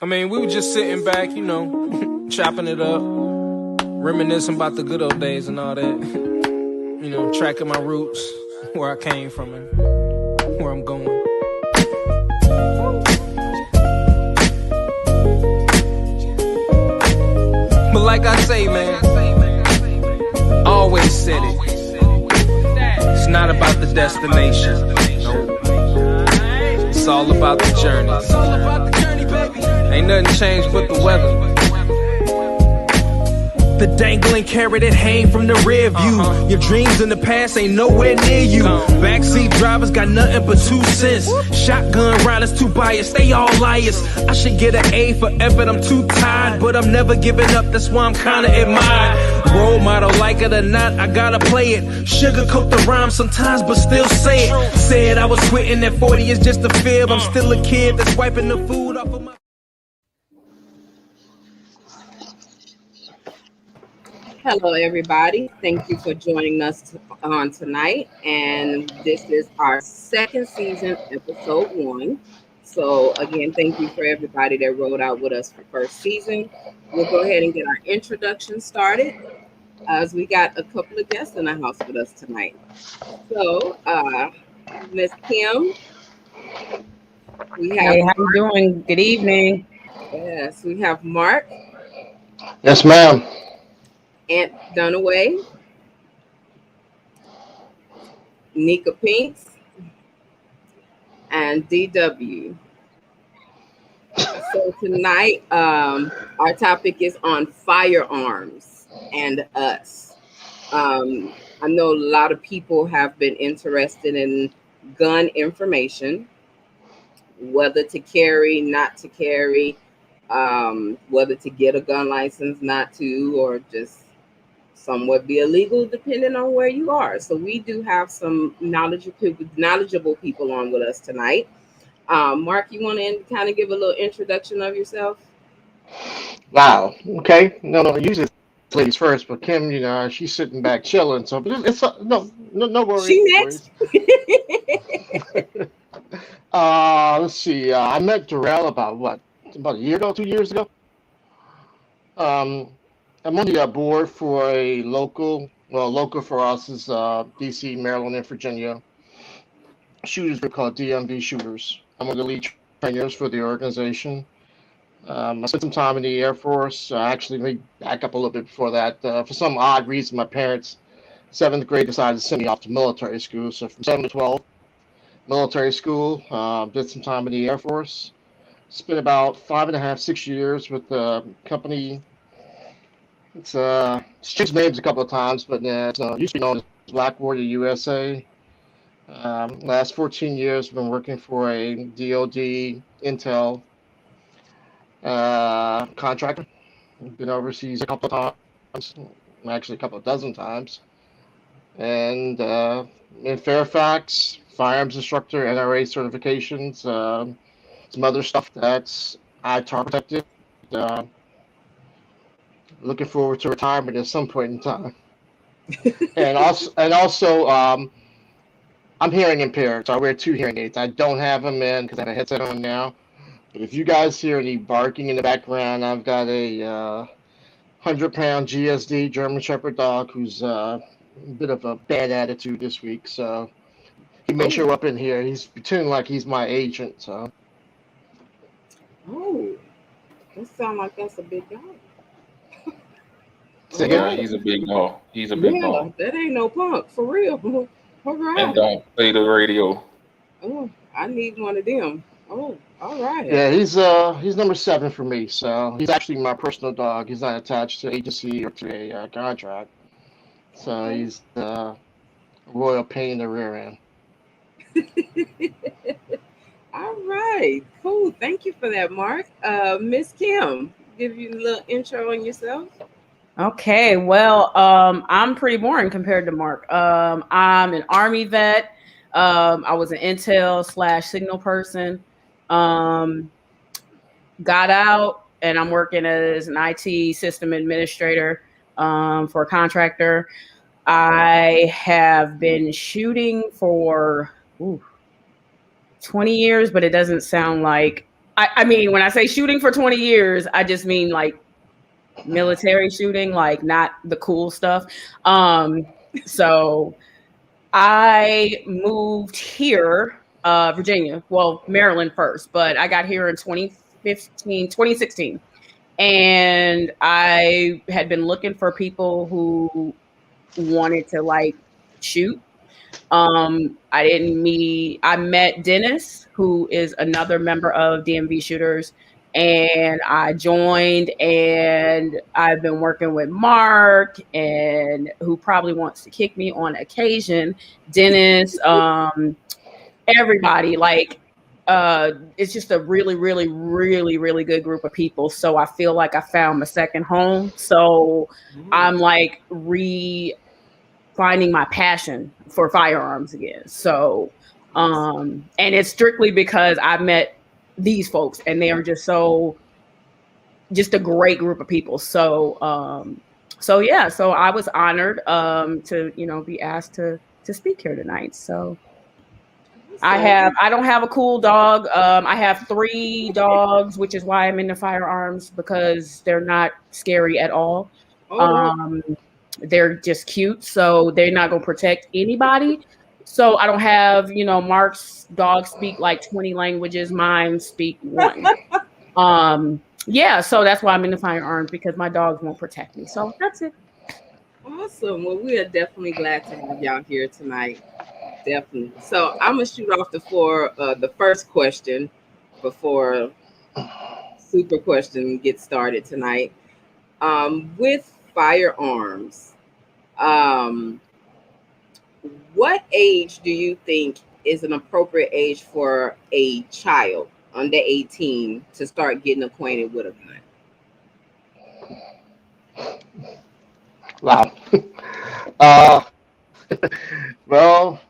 mean, we were just sitting back, you know, chopping it up, reminiscing about the good old days and all that. You know, tracking my roots, where I came from and where I'm going. But like I say, man, always said it. It's not about the destination. Nope. It's all about the journey. It's all about the journey, baby. Ain't nothing changed but the weather. The dangling carrot that hang from the rear view. Your dreams in the past ain't nowhere near you. Backseat drivers got nothing but 2 cents. Shotgun riders too biased, they all liars. I should get an A for effort, I'm too tired. But I'm never giving up, that's why I'm kinda admired. Role model, like it or not, I gotta play it. Sugarcoat the rhyme sometimes, but still say it. Said I was quitting at 40 is just a fib. I'm still a kid that's wiping the food off of my... Hello, everybody. Thank you for joining us on tonight. And this is our second season, episode 1. So again, thank you for everybody that rode out with us for first season. We'll go ahead and get our introduction started as we got a couple of guests in the house with us tonight. So, Miss Kim, we have... Hey, how you doing? Good evening. Yes, we have Mark. Yes, ma'am. Aunt Dunaway, Nika Pinks, and DW. So tonight, our topic is on firearms and us. I know a lot of people have been interested in gun information, whether to carry, not to carry, whether to get a gun license, not to, or just somewhat be illegal depending on where you are. So we do have some knowledgeable people on with us tonight. Mark, you want to kind of give a little introduction of yourself? Wow. Okay. No. Usually it's ladies first, but Kim, you know, she's sitting back chilling. So it's no worries. She next. Let's see. I met Darrell about a year ago, 2 years ago. I'm on the board for a local for us is DC, Maryland, and Virginia shooters group called DMV Shooters. I'm one of the lead trainers for the organization. I spent some time in the Air Force. Actually, let me back up a little bit before that. For some odd reason, my parents, 7th grade, decided to send me off to military school. So from 7 to 12, military school, did some time in the Air Force. Spent about 5.5, 6 years with the company. It's changed names a couple of times, but it's used to be known as Black Warrior USA. Last 14 years, I've been working for a DoD Intel contractor. Been overseas a couple of times, actually a couple of dozen times. And in Fairfax, firearms instructor, NRA certifications, some other stuff that's ITAR protected. Looking forward to retirement at some point in time. and also, I'm hearing impaired, so I wear 2 hearing aids. I don't have them in because I have a headset on now. But if you guys hear any barking in the background, I've got a 100-pound GSD German Shepherd dog who's a bit of a bad attitude this week. So he may show up in here. He's pretending like he's my agent. So. Oh, that sounds like that's a big dog. Yeah, he's a big dog. He's a big dog. That ain't no punk, for real. All right. And don't play the radio. Oh, I need one of them. Oh, all right. Yeah, he's number 7 for me. So he's actually my personal dog. He's not attached to an agency or to a contract. So he's a royal pain in the rear end. All right, cool. Thank you for that, Mark. Miss Kim, give you a little intro on yourself. Okay, well, I'm pretty boring compared to Mark. I'm an Army vet. I was an Intel/signal person. Got out, and I'm working as an IT system administrator for a contractor. I have been shooting for 20 years, but it doesn't sound like I mean, when I say shooting for 20 years, I just mean like military shooting, like not the cool stuff. So I moved here, Virginia, well, Maryland first, but I got here in 2016. And I had been looking for people who wanted to like shoot. I met Dennis, who is another member of DMV Shooters, and I joined, and I've been working with Mark, and who probably wants to kick me on occasion, Dennis, everybody, like, it's just a really, really, really, really good group of people. So I feel like I found my second home. So I'm like finding my passion for firearms again. So, and it's strictly because I met these folks, and they are just a great group of people. So, yeah, so I was honored to be asked to speak here tonight. So I don't have a cool dog. I have 3 dogs, which is why I'm into firearms, because they're not scary at all. They're just cute, so they're not gonna protect anybody. So I don't have, Mark's dogs speak like 20 languages. Mine speak 1. Yeah, so that's why I'm into firearms, because my dogs won't protect me. So that's it. Awesome. Well, we are definitely glad to have y'all here tonight. Definitely. So I'm gonna shoot off the floor the first question before super question gets started tonight. With firearms, what age do you think is an appropriate age for a child under 18 to start getting acquainted with a gun? Wow. Well,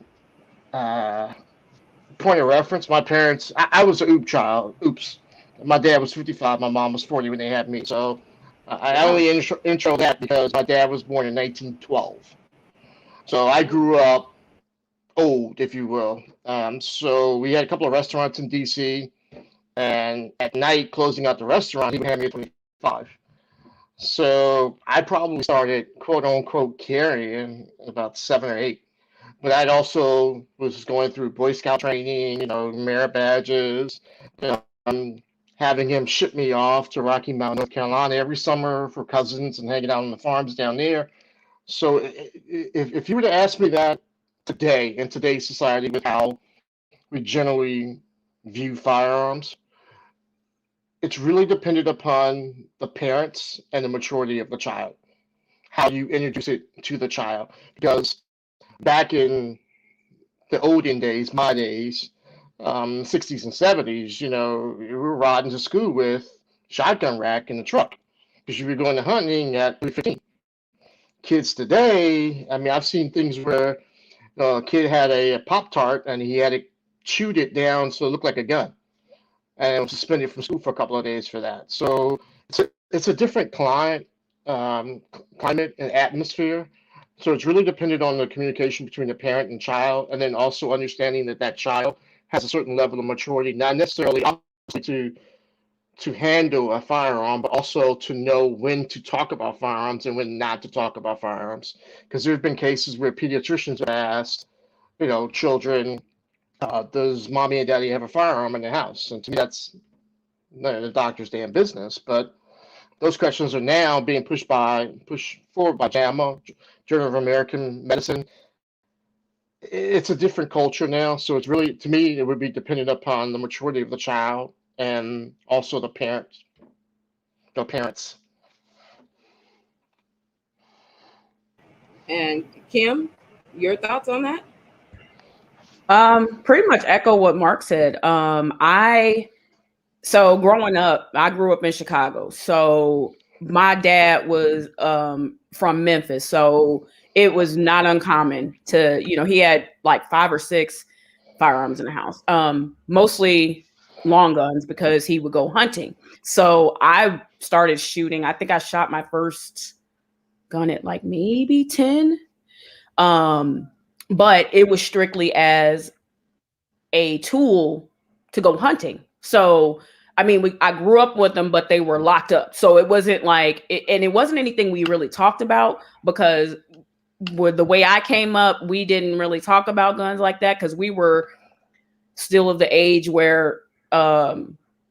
point of reference, my parents, I was an child. Oops. My dad was 55, my mom was 40 when they had me. So I only intro that because my dad was born in 1912. So I grew up old, if you will. So we had a couple of restaurants in DC, and at night, closing out the restaurant, he would have me at 25. So I probably started, quote unquote, carrying about 7 or 8. But I also was going through Boy Scout training, merit badges, having him ship me off to Rocky Mount, North Carolina every summer for cousins and hanging out on the farms down there. So if you were to ask me that today, in today's society, with how we generally view firearms, it's really dependent upon the parents and the maturity of the child, how you introduce it to the child. Because back in the olden days, my days, 60s and 70s, we were riding to school with shotgun rack in the truck because you were going to hunting at 3:15. Kids today, I mean, I've seen things where a kid had a Pop-Tart and he had it chewed it down so it looked like a gun, and was suspended from school for a couple of days for that. So it's a different climate and atmosphere. So it's really dependent on the communication between the parent and child, and then also understanding that child has a certain level of maturity, not necessarily to handle a firearm, but also to know when to talk about firearms and when not to talk about firearms. Because there have been cases where pediatricians have asked, children, does mommy and daddy have a firearm in the house? And to me, that's none of the doctor's damn business. But those questions are now being pushed forward by JAMA, Journal of American Medicine. It's a different culture now, so it's really, to me, it would be dependent upon the maturity of the child and also the parents. And Kim, your thoughts on that? Pretty much echo what Mark said. So growing up, I grew up in Chicago. So my dad was from Memphis. So it was not uncommon to, he had like 5 or 6 firearms in the house, mostly long guns because he would go hunting. So I started shooting. I think I shot my first gun at like maybe 10. But it was strictly as a tool to go hunting. So I mean, I grew up with them, but they were locked up. So it wasn't like, and it wasn't anything we really talked about because with the way I came up, we didn't really talk about guns like that because we were still of the age where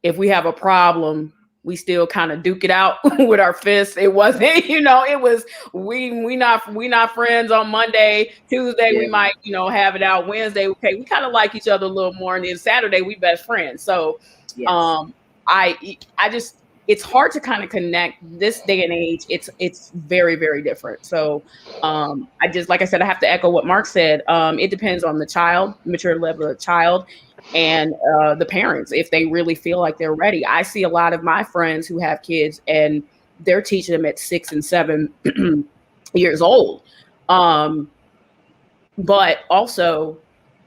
if we have a problem, we still kind of duke it out with our fists. It wasn't, it was we not friends on Monday. Tuesday we might, have it out. Wednesday, okay, we kind of like each other a little more, and then Saturday we best friends. So I just, it's hard to kind of connect this day and age. It's very, very different. So I just, like I said, I have to echo what Mark said. It depends on the child, mature level of the child, and the parents, if they really feel like they're ready. I see a lot of my friends who have kids and they're teaching them at 6 and 7 years old. But also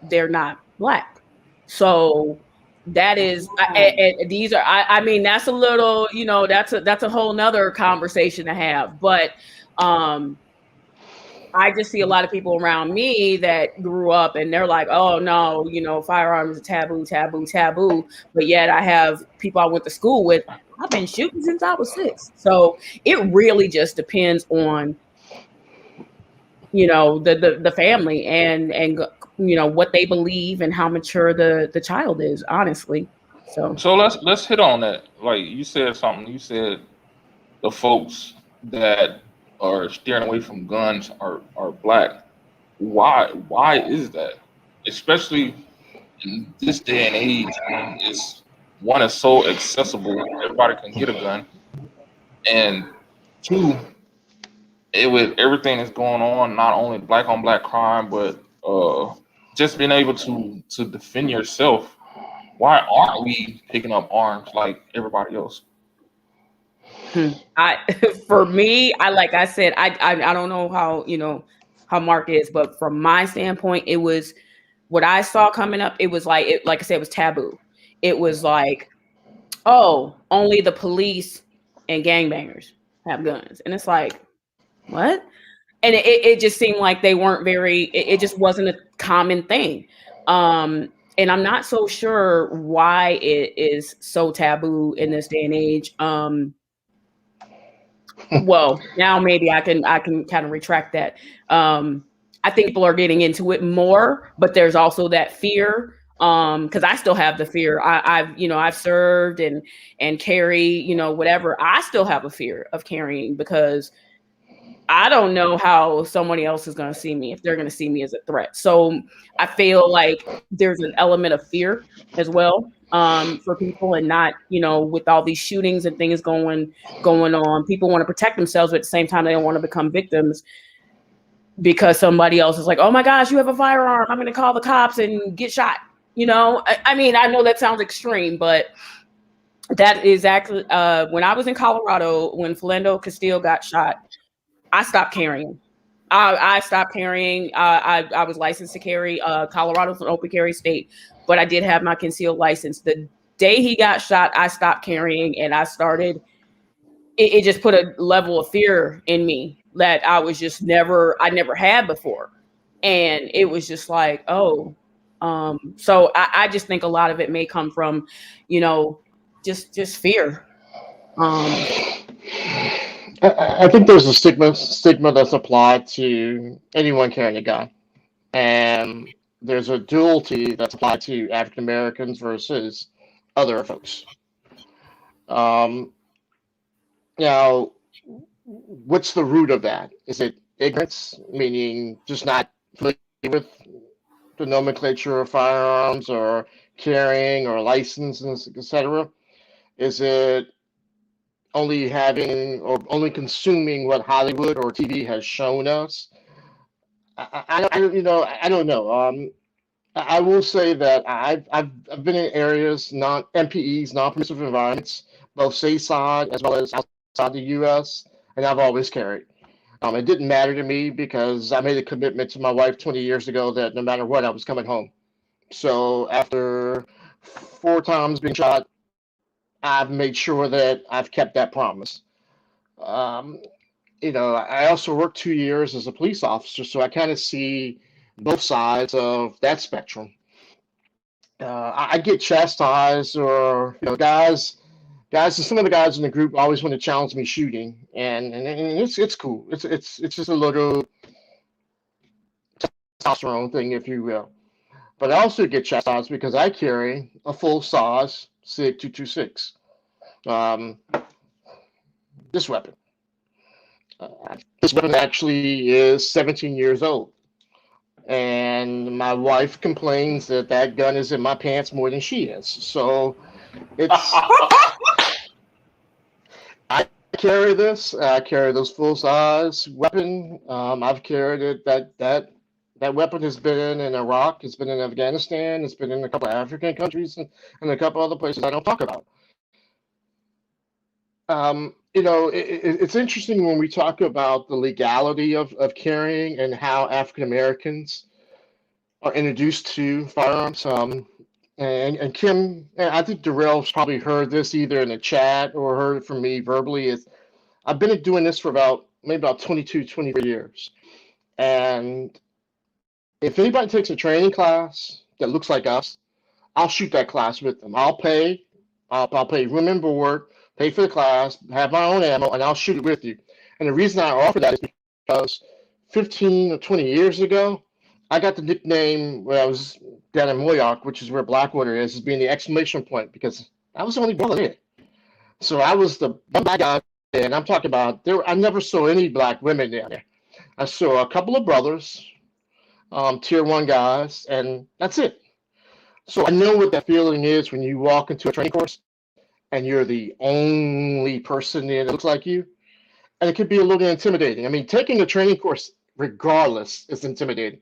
they're not Black. So that is, and these are, I mean, that's a little, that's a whole nother conversation to have. But I just see a lot of people around me that grew up and they're like, oh no, firearms are taboo, taboo, taboo. But yet I have people I went to school with, I've been shooting since I was 6. So it really just depends on, the family and what they believe and how mature the child is, honestly. So let's hit on that. Like you said something. You said the folks that are steering away from guns are Black. Why is that? Especially in this day and age, when it's so accessible, everybody can get a gun, and 2, with everything that's going on, not only Black on Black crime, but just being able to defend yourself. Why aren't we picking up arms like everybody else? For me, like I said, I don't know how Mark is, but from my standpoint, it was what I saw coming up. It was like I said, it was taboo. It was like, oh, only the police and gangbangers have guns, and it's like, what? And it just seemed like they weren't very. It just wasn't a common thing. And I'm not so sure why it is so taboo in this day and age. Well, now maybe I can kind of retract that. I think people are getting into it more, but there's also that fear. Because I still have the fear. I've served and carry, whatever. I still have a fear of carrying because I don't know how somebody else is going to see me, if they're going to see me as a threat. So I feel like there's an element of fear as well for people, and not, with all these shootings and things going on, people want to protect themselves, but at the same time, they don't want to become victims because somebody else is like, oh my gosh, you have a firearm, I'm going to call the cops and get shot. I mean, I know that sounds extreme, but that is actually when I was in Colorado, when Philando Castile got shot, I stopped carrying. I stopped carrying. I was licensed to carry. Colorado's an open carry state, but I did have my concealed license. The day he got shot, I stopped carrying, and I started. It just put a level of fear in me that I never had before, and it was just like, oh. So I just think a lot of it may come from, just fear. I think there's a stigma that's applied to anyone carrying a gun, and there's a duality that's applied to African Americans versus other folks. Now, what's the root of that? Is it ignorance, meaning just not familiar with the nomenclature of firearms or carrying or licenses, etc.? Is it only having or only consuming what Hollywood or TV has shown us? I don't know. I will say that I've been in areas, NPEs, non-permissive environments, both stateside as well as outside the U.S., and I've always carried. It didn't matter to me because I made a commitment to my wife 20 years ago that no matter what, I was coming home. So after 4 times being shot, I've made sure that I've kept that promise. I also worked 2 years as a police officer, so I kind of see both sides of that spectrum. I get chastised, or guys, some of the guys in the group always want to challenge me shooting, and it's cool. It's just a little testosterone thing, if you will. But I also get chastised because I carry a full size SIG 226. Um, this weapon. This weapon actually is 17 years old. And my wife complains that that gun is in my pants more than she is. So it's I carry this. I carry this full size weapon. I've carried it. That weapon has been in Iraq. It's been in Afghanistan. It's been in a couple of African countries and a couple other places I don't talk about. It's interesting when we talk about the legality of carrying and how African Americans are introduced to firearms. And Kim, and I think Darrell's probably heard this either in the chat or heard it from me verbally. Is I've been doing this for maybe about 22, 23 years. And if anybody takes a training class that looks like us, I'll shoot that class with them. I'll pay room and board, pay for the class, have my own ammo, and I'll shoot it with you. And the reason I offer that is because 15 or 20 years ago, I got the nickname when I was down in Moyock, which is where Blackwater is, as being the exclamation point, because I was the only brother there. So I was the black guy, and I'm talking about I never saw any black women down there. I saw a couple of brothers, tier 1 guys, and that's it. So I know what that feeling is when you walk into a training course and you're the only person there that looks like you. And it can be a little intimidating. I mean, taking a training course regardless is intimidating.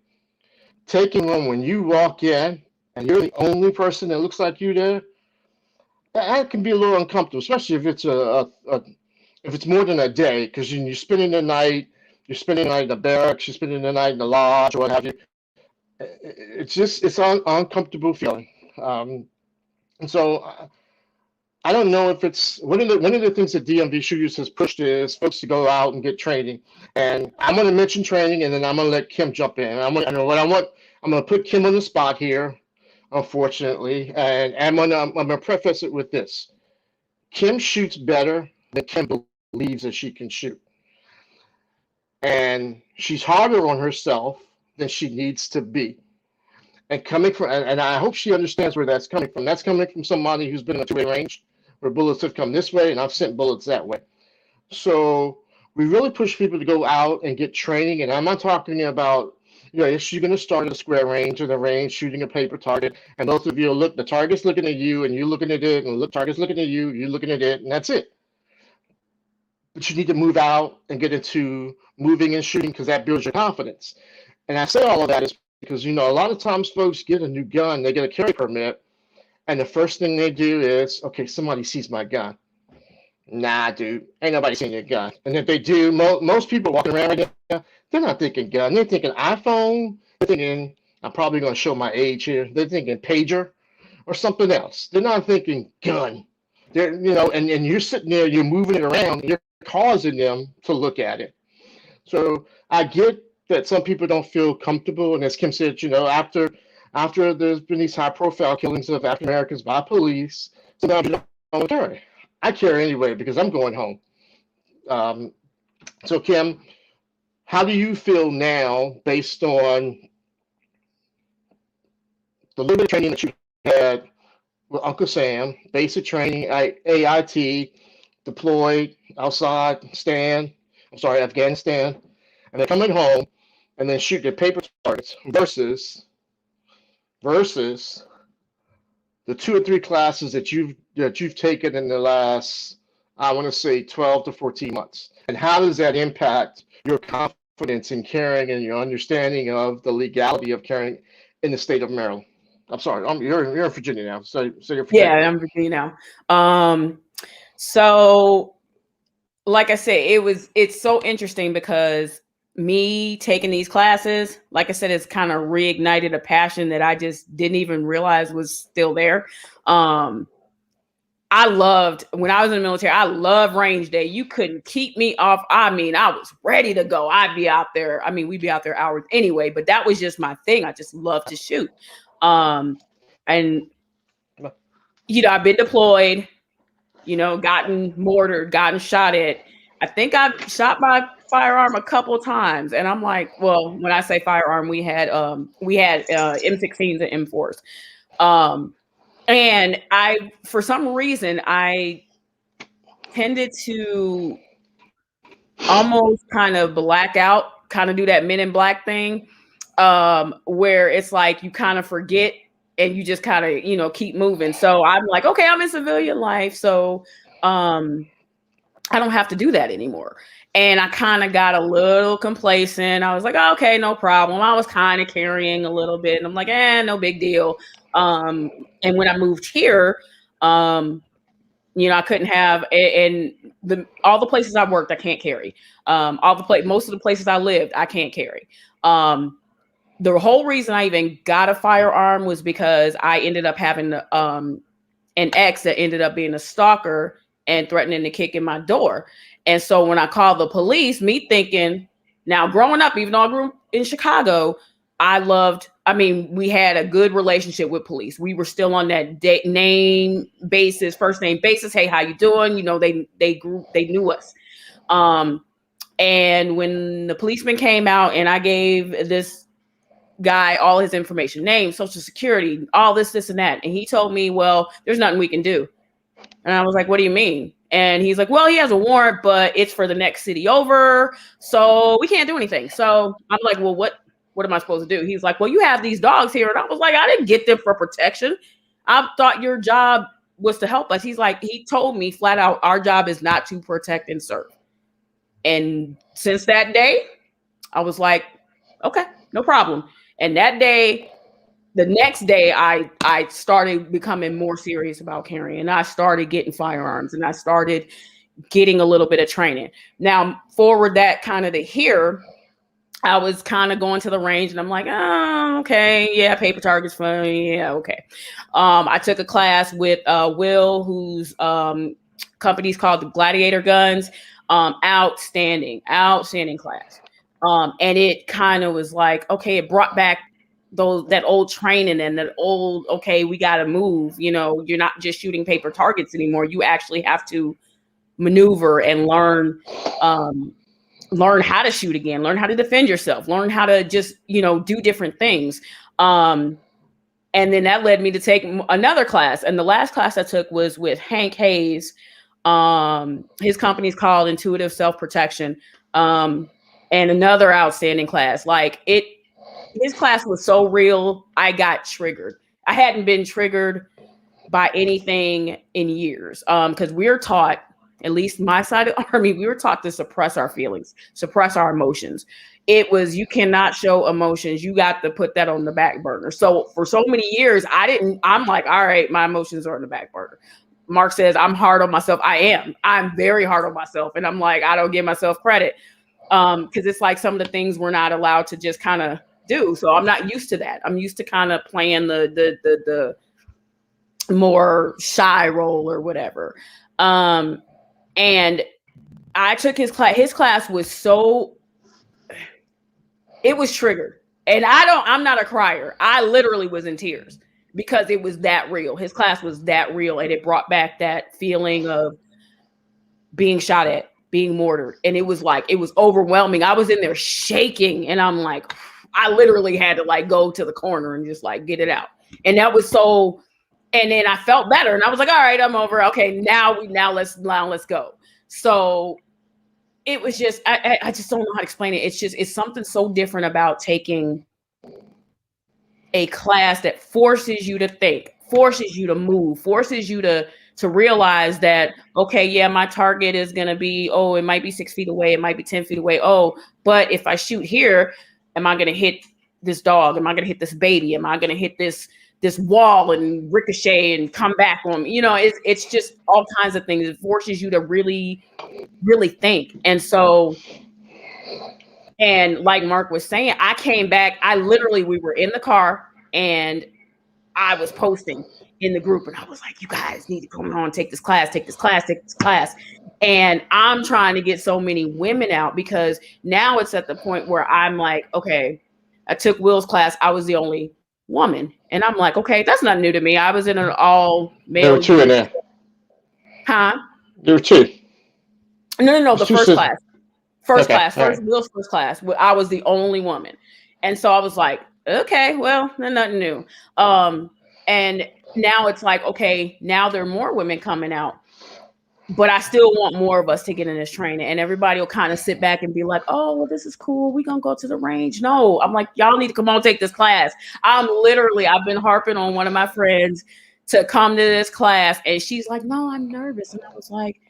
Taking one when you walk in and you're the only person that looks like you there, that can be a little uncomfortable, especially if it's if it's more than a day, because you're spending the night in the barracks, you're spending the night in the lodge, or what have you. It's an uncomfortable feeling. And so I don't know if it's one of the things that DMV Shooters has pushed is folks to go out and get training. And I'm going to mention training, and then I'm going to let Kim jump in. I'm going to put Kim on the spot here, unfortunately, and I'm going to preface it with this: Kim shoots better than Kim believes that she can shoot, and she's harder on herself than she needs to be. And I hope she understands where that's coming from. That's coming from somebody who's been in a two-way range, where bullets have come this way and I've sent bullets that way. So we really push people to go out and get training. And I'm not talking about, if you're going to start at a square range or the range shooting a paper target, and both of you the target's looking at you and you're looking at it, and the target's looking at you, you're looking at it, and that's it. But you need to move out and get into moving and shooting, because that builds your confidence. And I say all of that is because, a lot of times folks get a new gun, they get a carry permit, and the first thing they do is, okay, somebody sees my gun. Nah, dude, ain't nobody seen your gun. And if they do, most people walking around right now, they're not thinking gun. They're thinking iPhone. They're thinking, I'm probably going to show my age here, they're thinking pager or something else. They're not thinking gun. They're, and you're sitting there, you're moving it around, you're causing them to look at it. So I get that some people don't feel comfortable, and as Kim said, after there's been these high-profile killings of African Americans by police, sometimes you don't carry. I carry anyway because I'm going home. So Kim, how do you feel now, based on the little bit of training that you had with Uncle Sam, basic training, AIT, deployed outside, Afghanistan, and then coming home and then shoot their paper targets versus the 2 or 3 classes that you've taken in the last, I want to say, 12 to 14 months? And how does that impact your confidence in carrying and your understanding of the legality of carrying in the state of Maryland? I'm sorry, you're in Virginia now. So you're Virginia. Yeah, I'm Virginia now. So like I said, it's so interesting because me taking these classes, like I said, it's kind of reignited a passion that I just didn't even realize was still there. I loved, when I was in the military, I loved range day. You couldn't keep me off. I mean, I was ready to go. I'd be out there. I mean, we'd be out there hours anyway, but that was just my thing. I just love to shoot. And, I've been deployed, gotten mortared, gotten shot at. I think I've shot my firearm a couple of times. And I'm like, well, when I say firearm, we had M16s and M4s. And for some reason, I tended to almost kind of black out, kind of do that Men in Black thing, where it's like you kind of forget and you just kind of, keep moving. So I'm like, okay, I'm in civilian life. So I don't have to do that anymore. And I kind of got a little complacent. I was like, oh, okay, no problem. I was kind of carrying a little bit. And I'm like, no big deal. And when I moved here, I couldn't have, and all the places I worked, I can't carry. Most of the places I lived, I can't carry. The whole reason I even got a firearm was because I ended up having an ex that ended up being a stalker and threatening to kick in my door. And so when I called the police, me thinking, now growing up, even though I grew up in Chicago, we had a good relationship with police. We were still on that name basis, first name basis. Hey, how you doing? They knew us. And when the policeman came out and I gave this guy all his information, name, social security, all this, and that. And he told me, well, there's nothing we can do. And I was like, what do you mean? And he's like, well, he has a warrant, but it's for the next city over. So we can't do anything. So I'm like, well, what am I supposed to do? He's like, well, you have these dogs here. And I was like, I didn't get them for protection. I thought your job was to help us. He's like, he told me flat out, our job is not to protect and serve. And since that day, I was like, okay, no problem. And that day, the next day, I started becoming more serious about carrying. And I started getting firearms and I started getting a little bit of training. Now, forward that kind of to here, I was kind of going to the range and I'm like, oh, okay. Yeah, paper targets fun. Yeah, okay. I took a class with Will, whose company's called the Gladiator Guns. Outstanding class. And it kind of was like, okay, it brought back that old training and that old, okay, we got to move. You're not just shooting paper targets anymore. You actually have to maneuver and learn how to shoot again, learn how to defend yourself, learn how to just, do different things. And then that led me to take another class. And the last class I took was with Hank Hayes. His company's called Intuitive Self-Protection. And another outstanding class. His class was so real, I got triggered. I hadn't been triggered by anything in years. Because we're taught, at least my side of the Army, we were taught to suppress our feelings, suppress our emotions. It was, you cannot show emotions. You got to put that on the back burner. So for so many years, I'm like, all right, my emotions are on the back burner. Mark says, I'm hard on myself. I'm very hard on myself. And I'm like, I don't give myself credit. Because it's like some of the things we're not allowed to just kind of do. So I'm not used to that. I'm used to kind of playing the more shy role or whatever. And I took his class. His class was it was triggered. And I'm not a crier. I literally was in tears because it was that real. His class was that real. And it brought back that feeling of being shot at, being mortared. And it was overwhelming. I was in there shaking and I'm like, I literally had to go to the corner and just get it out. And that was so, and then I felt better and I was like, all right, I'm over. Okay. Now let's go. So it was just, I just don't know how to explain it. It's something so different about taking a class that forces you to think, forces you to move, forces you to realize that, okay, yeah, my target is going to be, it might be 6 feet away. It might be 10 feet away. But if I shoot here, am I going to hit this dog? Am I going to hit this baby? Am I going to hit this wall and ricochet and come back on me? It's just all kinds of things. It forces you to really, really think. And so, and like Mark was saying, I came back, we were in the car and I was posting in the group and I was like, you guys need to come on, take this class. And I'm trying to get so many women out because now it's at the point where I'm like, okay, I took Will's class. I was the only woman. And I'm like, okay, that's not new to me. I was in an all There were male two in unit. there. Huh? There were two. No, the Two first sisters. class. First Okay, class, all right. Will's first class. I was the only woman. And so I was like, okay, well, nothing new. And now it's like, okay, now there are more women coming out. But I still want more of us to get in this training, and everybody will kind of sit back and be like, oh, well, this is cool. We're going to go to the range. No, I'm like, y'all need to come on, take this class. I've been harping on one of my friends to come to this class. And she's like, no, I'm nervous. And I was like,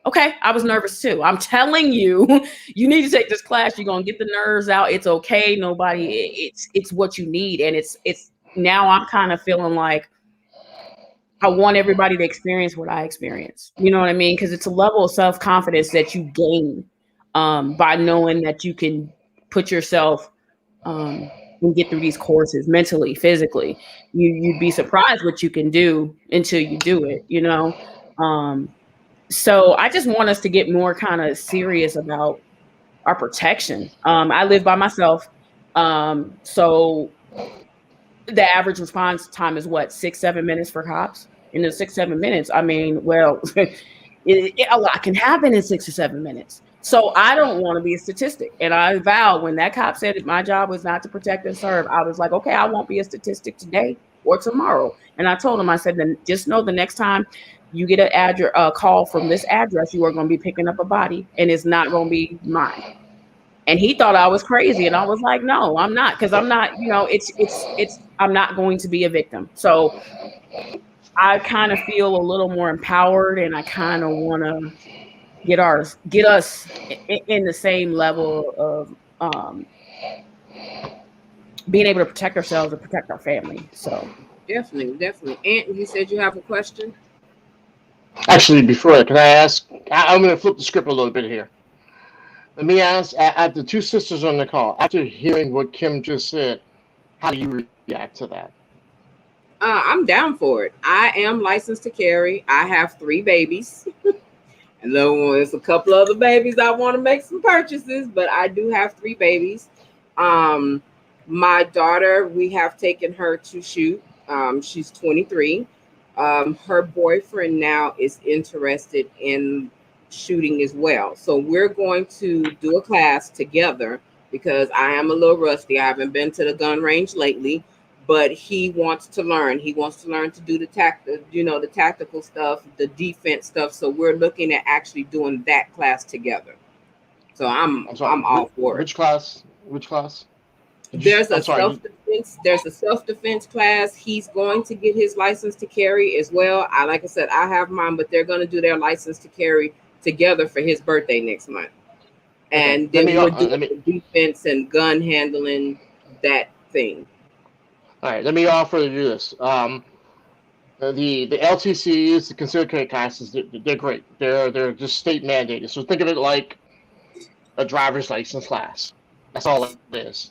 okay, I was nervous too. I'm telling you, you need to take this class. You're going to get the nerves out. It's okay. It's what you need. And it's now I'm kind of feeling like, I want everybody to experience what I experienced. You know what I mean? Because it's a level of self-confidence that you gain by knowing that you can put yourself and get through these courses mentally, physically. You'd be surprised what you can do until you do it, you know? So I just want us to get more kind of serious about our protection. I live by myself. So the average response time is what, 6-7 minutes for cops? In the 6-7 minutes, I mean, well, a lot can happen in 6 or 7 minutes. So I don't want to be a statistic. And I vowed when that cop said that my job was not to protect and serve, I was like, okay, I won't be a statistic today or tomorrow. And I told him, I said, then just know the next time you get a call from this address, you are going to be picking up a body, and it's not going to be mine. And he thought I was crazy. And I was like, no, I'm not. Because I'm not, I'm not going to be a victim. So I kind of feel a little more empowered, and I kind of want to get us in the same level of being able to protect ourselves and protect our family. So definitely. Aunt, you said you have a question? Actually, before that, can I ask? I'm going to flip the script a little bit here. Let me ask, at the two sisters on the call, after hearing what Kim just said, how do you react to that? I'm down for it. I am licensed to carry. I have 3 babies. And there's a couple other babies I want to make some purchases, but I do have 3 babies. My daughter, we have taken her to shoot. She's 23. Her boyfriend now is interested in shooting as well. So we're going to do a class together because I am a little rusty. I haven't been to the gun range lately, but he wants to learn. He wants to learn to do the tactical stuff, the defense stuff. So we're looking at actually doing that class together. So I'm all for it. Which class? Which class? There's a self-defense class. He's going to get his license to carry as well. Like I said, I have mine, but they're going to do their license to carry together for his birthday next month. And then we're doing defense and gun handling, that thing. All right, let me offer to do this. The LTCs, the concealed carry classes, they're great. They're just state mandated. So think of it like a driver's license class. That's all it is.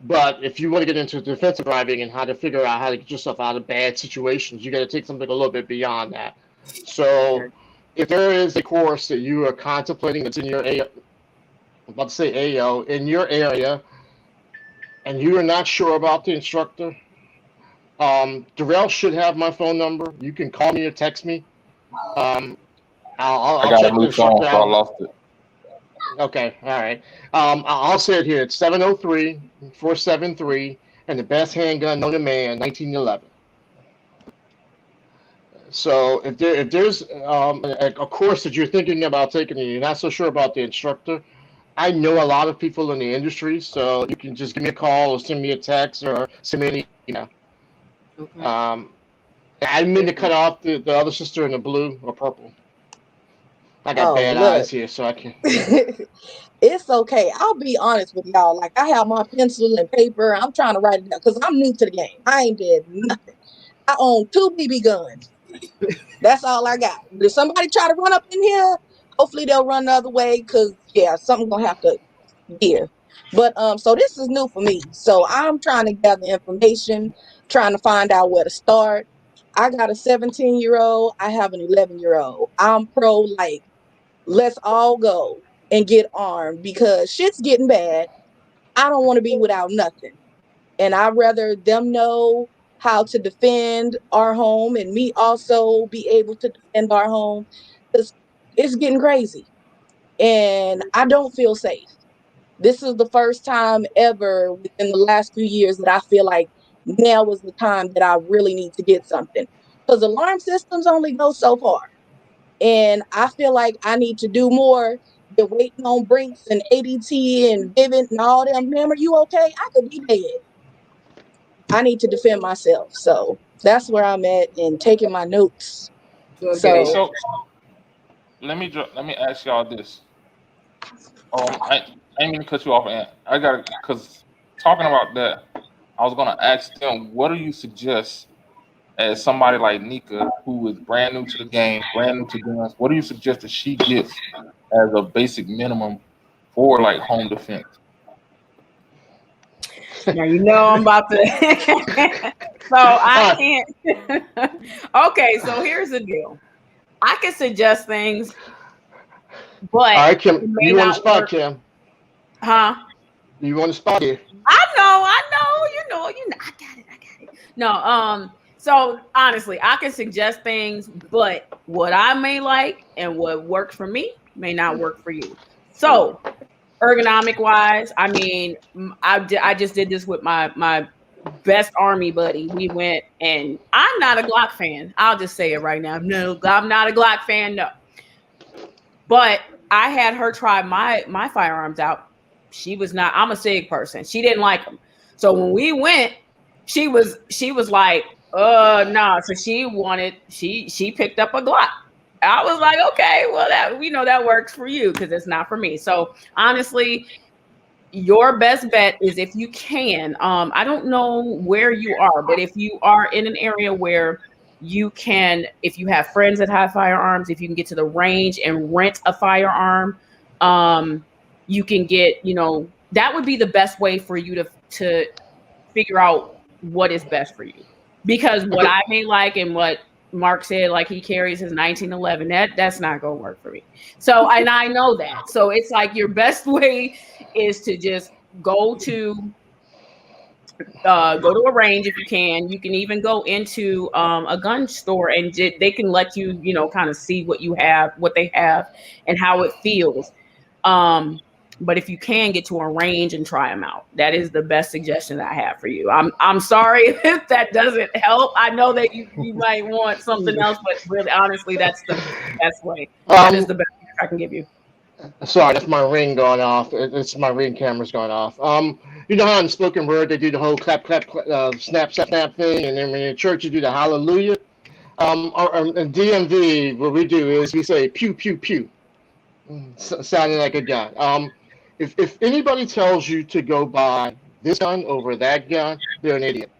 But if you want to get into defensive driving and how to figure out how to get yourself out of bad situations, you got to take something a little bit beyond that. So if there is a course that you are contemplating that's in your AO in your area, and you are not sure about the instructor, Darrell should have my phone number. You can call me or text me. I'll got a new phone, so I lost it. Okay, all right. I'll say it here. It's 703-473, and the best handgun known to man, 1911. So if there's a course that you're thinking about taking and you're not so sure about the instructor, I know a lot of people in the industry, so you can just give me a call or send me a text or send me an email. Okay. I didn't mean to cut off the other sister in the blue or purple. I got bad eyes here, so I can't. It's okay. I'll be honest with y'all. Like, I have my pencil and paper. I'm trying to write it down because I'm new to the game. I ain't did nothing. I own 2 BB guns. That's all I got. If somebody try to run up in here, hopefully they'll run the other way because, something's going to have to give. But, so this is new for me. So I'm trying to gather information, trying to find out where to start. I got a 17-year-old. I have an 11-year-old. I'm pro, like, let's all go and get armed because shit's getting bad. I don't want to be without nothing. And I'd rather them know how to defend our home and me also be able to defend our home, because it's getting crazy and I don't feel safe. This is the first time ever within the last few years that I feel like now was the time that I really need to get something, because alarm systems only go so far. And I feel like I need to do more than waiting on Brinks and ADT and Vivint and all them. Remember, you okay? I could be dead. I need to defend myself. So that's where I'm at and taking my notes. So Okay, again, So so let me ask y'all this. I ain't mean to cut you off, Aunt. I got to, because talking about that, I was gonna ask them, what do you suggest as somebody like Nika, who is brand new to the game, brand new to guns? What do you suggest that she gets as a basic minimum for like home defense? Now you know I'm about to. So I Uh, can't. Okay, so here's the deal. I can suggest things, but all right, it Kim, may you on the not spot, work. Kim. Huh? You on the spot here. I know, I got it. No, so honestly, I can suggest things, but what I may like and what works for me may not work for you. So, ergonomic wise, I mean, I just did this with my best army buddy. We went, and I'm not a Glock fan. I'll just say it right now. No, I'm not a Glock fan. No, but I had her try my firearms out. She was not. I'm a SIG person. She didn't like them. So when we went, she was like, nah. So she picked up a Glock. I was like, okay, well that that works for you because it's not for me. So honestly, your best bet is if you can. I don't know where you are, but if you are in an area where you can, if you have friends that have firearms, if you can get to the range and rent a firearm, you can get, that would be the best way for you to figure out what is best for you. Because what I may like and what Mark said, like he carries his 1911, that's not gonna work for me. So, and I know that. So it's like your best way is to just go to a range if you can. You can even go into a gun store and they can let you, kind of see what they have, and how it feels. But if you can get to a range and try them out, that is the best suggestion that I have for you. I'm sorry if that doesn't help. I know that you might want something else, but really, honestly, that's the best way. That is the best I can give you. Sorry, that's my ring going off. It's my ring camera's going off. You know how in spoken word they do the whole clap, clap, clap snap, snap, snap thing, and then when in church you do the hallelujah. In DMV, what we do is we say pew, pew, pew, sounding like a gun. If anybody tells you to go buy this gun over that gun, they're an idiot.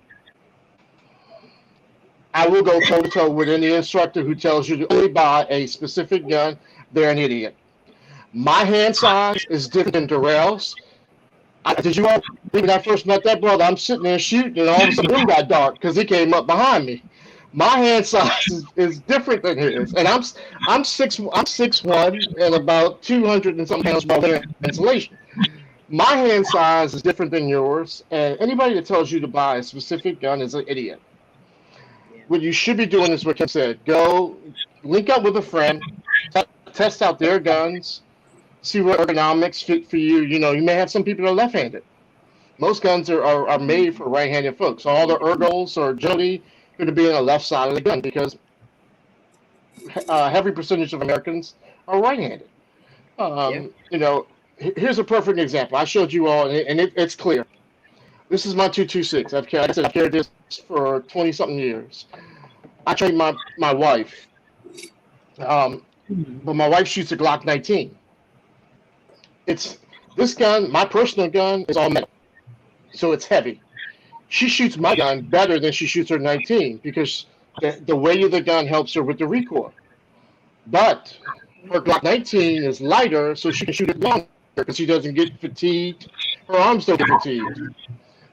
I will go toe to toe with any instructor who tells you to only buy a specific gun. They're an idiot. My hand size is different than Darrell's. Did you all when I first met that brother? I'm sitting there shooting, and all of a sudden the room got dark because he came up behind me. My hand size is different than his, and I'm 6'1" and about 200 and something pounds by way of insulation. My hand size is different than yours, and anybody that tells you to buy a specific gun is an idiot. What you should be doing is what Kim said: go link up with a friend, test out their guns, see what ergonomics fit for you. You may have some people that are left-handed. Most guns are made for right-handed folks. All the ergos are generally going to be on the left side of the gun because a heavy percentage of Americans are right-handed. yeah. Here's a perfect example. I showed you all, and it's clear. This is my 226. Like I said, I've carried this for 20-something years. I trained my wife, but my wife shoots a Glock 19. This gun, my personal gun, is all metal, so it's heavy. She shoots my gun better than she shoots her 19 because the weight of the gun helps her with the recoil. But her Glock 19 is lighter, so she can shoot it longer because she doesn't get fatigued. Her arms don't get fatigued.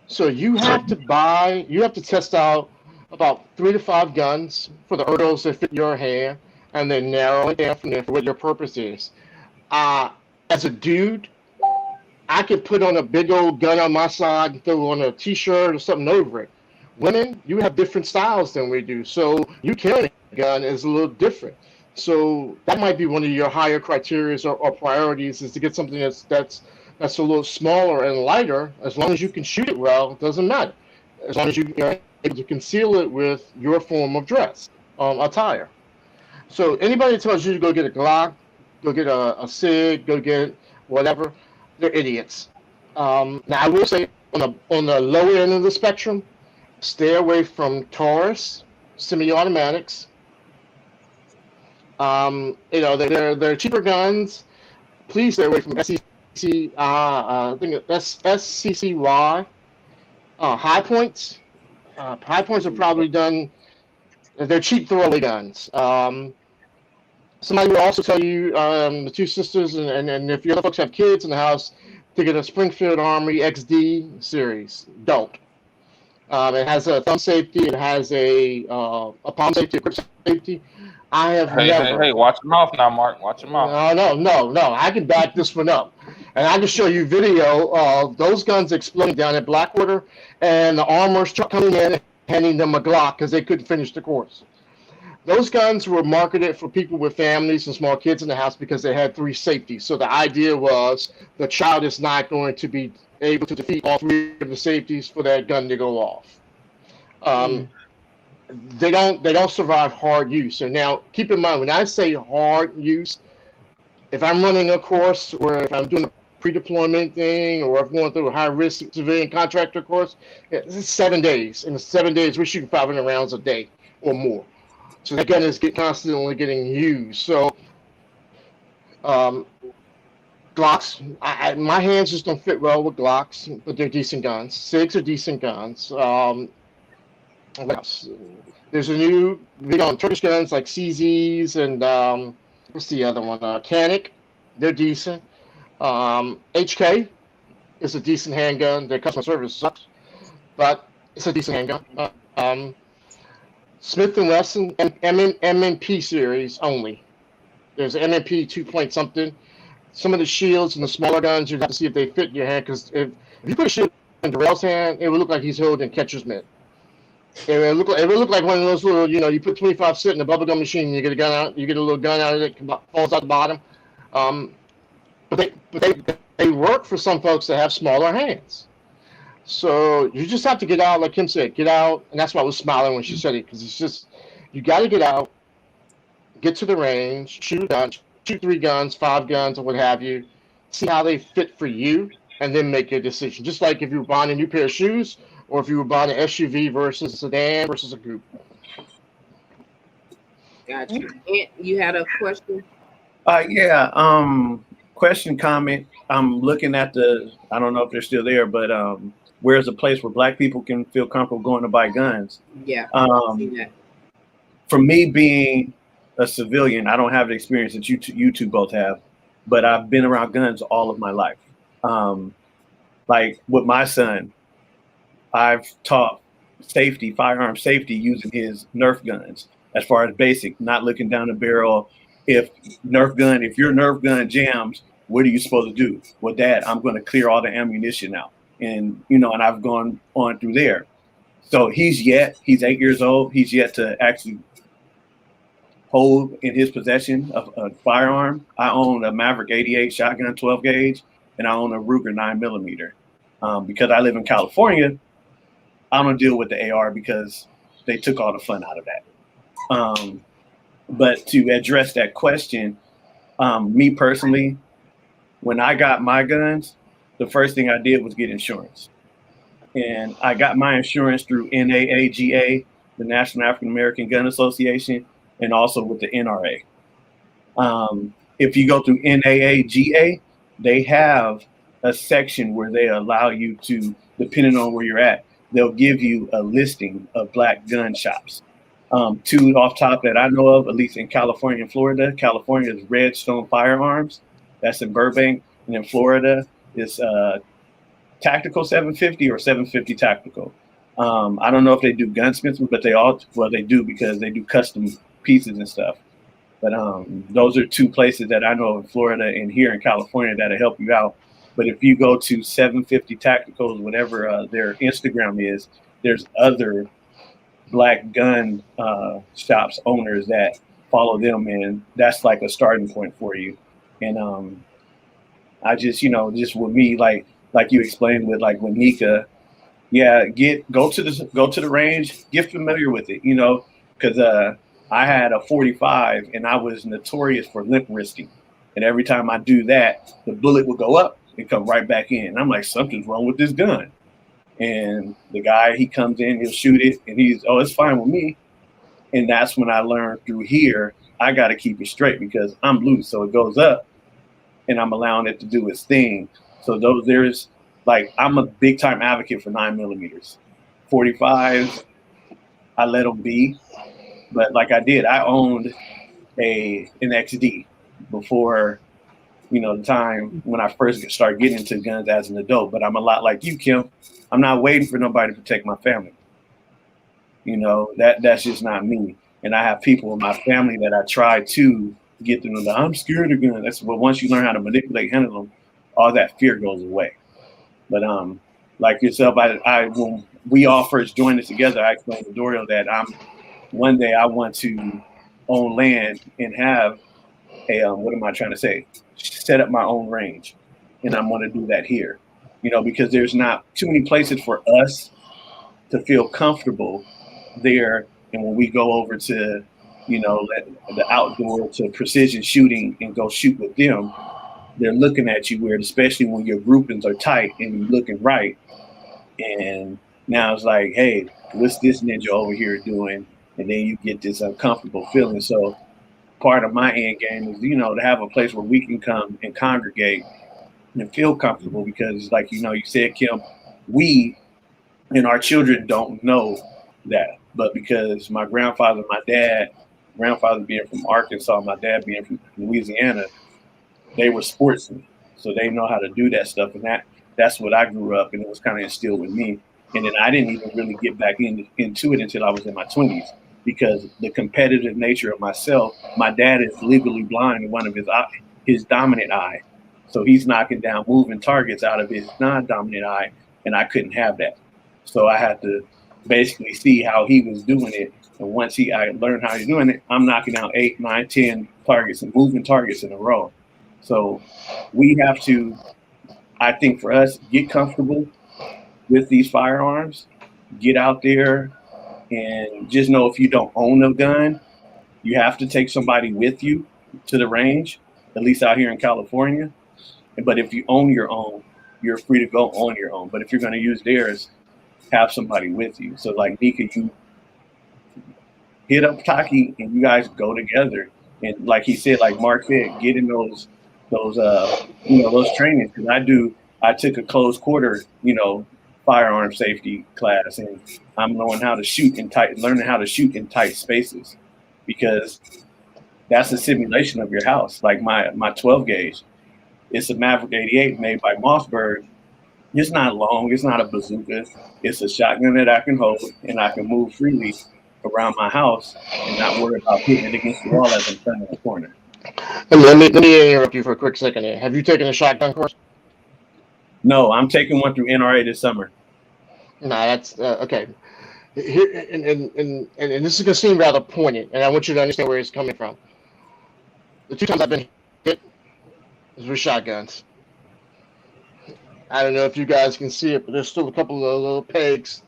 So you have to test out about 3 to 5 guns for the ergos that fit your hand, and then narrow it down from there for what your purpose is. As a dude, I could put on a big old gun on my side and throw on a t-shirt or something over it. Women, you have different styles than we do, so you carrying a gun is a little different. So that might be one of your higher criteria or priorities, is to get something that's a little smaller and lighter. As long as you can shoot it well, it doesn't matter. As long as you are able to conceal it with your form of dress, attire. So anybody that tells you to go get a Glock, go get a SIG, go get whatever, they're idiots. Now I will say on the lower end of the spectrum, stay away from Taurus, semi-automatics. They're cheaper guns. Please stay away from SCC. I think it's SCCY. High points. High points are probably done. They're cheap throwaway guns. Somebody will also tell you, the two sisters, and if your other folks have kids in the house, to get a Springfield Armory XD series. Don't. It has a thumb safety. It has a palm safety, a grip safety. I have never. Hey! Watch your mouth now, Mark. Watch your mouth. No. I can back this one up, and I can show you video of those guns exploding down at Blackwater, and the armorers coming in and handing them a Glock because they couldn't finish the course. Those guns were marketed for people with families and small kids in the house because they had 3 safeties. So the idea was the child is not going to be able to defeat all 3 of the safeties for that gun to go off. They don't survive hard use. So now keep in mind, when I say hard use, if I'm running a course or if I'm doing a pre-deployment thing or if I'm going through a high-risk civilian contractor course, it's 7 days. In the 7 days, we're shooting 500 rounds a day or more. So that gun is constantly getting used. So Glocks, my hands just don't fit well with Glocks, but they're decent guns. SIGs are decent guns. What else? There's a new big on Turkish guns like CZs and what's the other one? Canik. They're decent. HK is a decent handgun. Their customer service sucks, but it's a decent handgun. Smith & Wesson M&P series only. There's an M&P 2 point something. Some of the shields and the smaller guns, you'd have to see if they fit in your hand, because if you put a shield in Darrell's hand, it would look like he's holding catcher's mitt. It would look like one of those little, you put 25 cent in a bubblegum machine, you get a gun out, you get a little gun out of it, falls out the bottom. But they work for some folks that have smaller hands. So you just have to get out, like Kim said, get out. And that's why I was smiling when she said it, because it's just, you got to get out, get to the range, shoot 3 guns, 5 guns, or what have you, see how they fit for you, and then make your decision. Just like if you were buying a new pair of shoes, or if you were buying an SUV versus a sedan versus a coupe. Gotcha. Ant, you had a question? Question, comment. I'm looking at I don't know if they're still there, but where's a place where Black people can feel comfortable going to buy guns? Yeah. I've seen that. For me, being a civilian, I don't have the experience that you two both have, but I've been around guns all of my life. Like with my son, I've taught firearm safety using his Nerf guns as far as basic, not looking down the barrel. If your Nerf gun jams, what are you supposed to do? Well, Dad, I'm going to clear all the ammunition out. And, and I've gone on through there. So he's 8 years old. He's yet to actually hold in his possession a firearm. I own a Maverick 88 shotgun 12 gauge, and I own a Ruger 9mm. Because I live in California, I don't deal with the AR because they took all the fun out of that. But to address that question, me personally, when I got my guns, the first thing I did was get insurance. And I got my insurance through NAAGA, the National African American Gun Association, and also with the NRA. If you go through NAAGA, they have a section where they allow you to, depending on where you're at, they'll give you a listing of Black gun shops. 2 off top that I know of, at least in California and Florida. California is Redstone Firearms. That's in Burbank. And in Florida is Tactical 750 or 750 Tactical. I don't know if they do gunsmiths, but they do, because they do custom pieces and stuff. But those are 2 places that I know in Florida and here in California that'll help you out. But if you go to 750 Tacticals, whatever their Instagram is, there's other black gun shops owners that follow them, and that's like a starting point for you. And I just, just with me, like you explained with like with Nika, yeah, go to the range, get familiar with it, because I had a 45 and I was notorious for limp wristing, and every time I do that, the bullet would go up and come right back in. And I'm like, something's wrong with this gun. And the guy, he comes in, he'll shoot it, and it's fine with me. And that's when I learned through here, I got to keep it straight because I'm loose, so it goes up, and I'm allowing it to do its thing. So there's like, I'm a big time advocate for 9mm, 45s. I let them be, but like I owned an XD before, the time when I first started getting into guns as an adult. But I'm a lot like you, Kim. I'm not waiting for nobody to protect my family. That's just not me. And I have people in my family that I try to get them to, I'm scared of guns. But once you learn how to manipulate, handle them, all that fear goes away. But like yourself, when we all first joined it together, I explained to Dorio that one day I want to own land and have what am I trying to say? Set up my own range, and I'm going to do that here, because there's not too many places for us to feel comfortable there. And when we go over to, the outdoor to precision shooting and go shoot with them, they're looking at you weird, especially when your groupings are tight and you're looking right. And now it's like, hey, what's this ninja over here doing? And then you get this uncomfortable feeling. So part of my end game is, to have a place where we can come and congregate and feel comfortable, because like, you said, Kim, we and our children don't know that. But because my grandfather being from Arkansas, my dad being from Louisiana, they were sportsmen. So they know how to do that stuff. And that's what I grew up, and it was kind of instilled with me. And then I didn't even really get back into it until I was in my 20s, because the competitive nature of myself, my dad is legally blind in one of his dominant eye. So he's knocking down moving targets out of his non-dominant eye, and I couldn't have that. So I had to basically see how he was doing it. And once I learned how he's doing it, I'm knocking out 8, 9, 10 targets and moving targets in a row. So we have to, I think for us, get comfortable with these firearms, get out there, and just know if you don't own a gun, you have to take somebody with you to the range, at least out here in California. But if you own your own, you're free to go on your own. But if you're going to use theirs, have somebody with you. So like Nika, you hit up Taki and you guys go together. And like he said, like Mark said, get in those trainings. Because I took a close quarter, firearm safety class, and I'm learning how to shoot in tight spaces, because that's a simulation of your house. Like my 12 gauge, it's a Maverick 88 made by Mossberg. It's not long, it's not a bazooka. It's a shotgun that I can hold, and I can move freely around my house and not worry about hitting it against the wall as I'm turning the corner. Let me interrupt you for a quick second here. Have you taken a shotgun course? No, I'm taking one through NRA this summer. No, that's okay. Here, and this is going to seem rather poignant, and I want you to understand where it's coming from. The 2 times I've been hit is with shotguns. I don't know if you guys can see it, but there's still a couple of little pegs.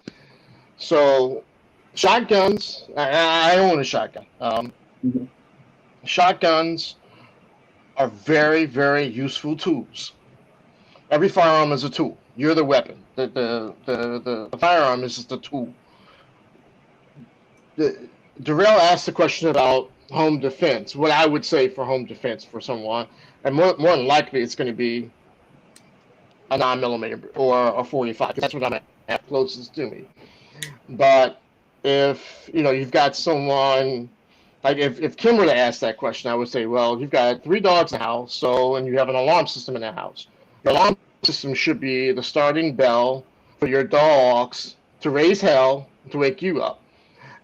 So shotguns, I own a shotgun. Shotguns are very, very useful tools. Every firearm is a tool. You're the weapon. The firearm is just a tool. Darrell asked the question about home defense. What I would say for home defense for someone, and more than likely it's going to be a 9mm or a 45, because that's what I'm at closest to me. But if you've got someone like if Kim were to ask that question, I would say, well, you've got 3 dogs in the house, and you have an alarm system in the house. The alarm system should be the starting bell for your dogs to raise hell to wake you up.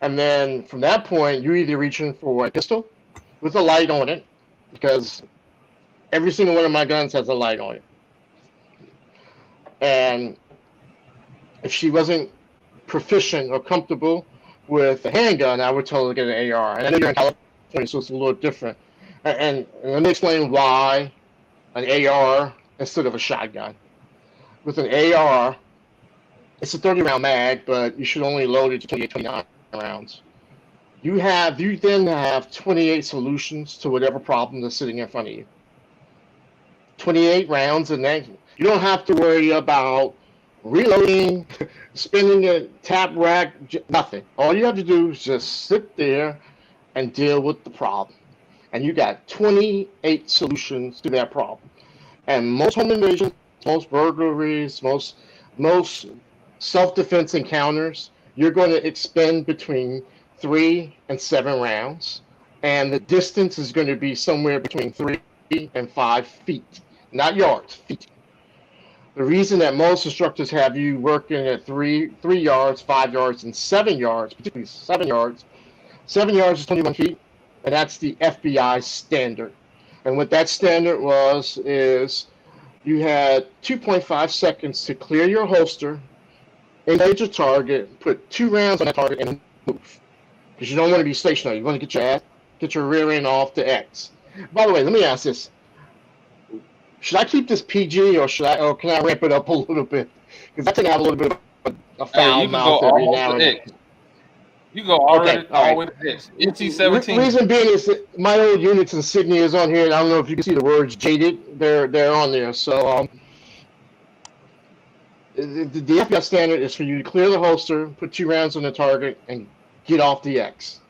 And then from that point, you're either reaching for a pistol with a light on it, because every single one of my guns has a light on it. And if she wasn't proficient or comfortable with a handgun, I would tell her to get an AR. And I know you're in California, so it's a little different. And let me explain why an AR instead of a shotgun. With an AR, it's a 30-round mag, but you should only load it to 28, 29 rounds. You then have 28 solutions to whatever problem that's sitting in front of you. 28 rounds, and then you don't have to worry about reloading, spinning a tap rack, nothing. All you have to do is just sit there and deal with the problem. And you got 28 solutions to that problem. And most home invasions, most burglaries, most self-defense encounters, you're going to expend between 3 and 7 rounds. And the distance is going to be somewhere between 3 and 5 feet. Not yards, feet. The reason that most instructors have you working at 3 yards, 5 yards, and 7 yards, particularly 7 yards. 7 yards is 21 feet, and that's the FBI standard. And what that standard is you had 2.5 seconds to clear your holster, engage your target, put 2 rounds on that target, and move. Because you don't want to be stationary. You want to get your rear end off the X. By the way, let me ask this. Should I keep this PG or can I ramp it up a little bit? Because I think I have a little bit of a foul mouth every now and then. You go all the way to X. NC-17. Reason being is that my old unit's insignia is on here, and I don't know if you can see the words jaded. They're on there. So the FBI standard is for you to clear the holster, put 2 rounds on the target, and get off the X.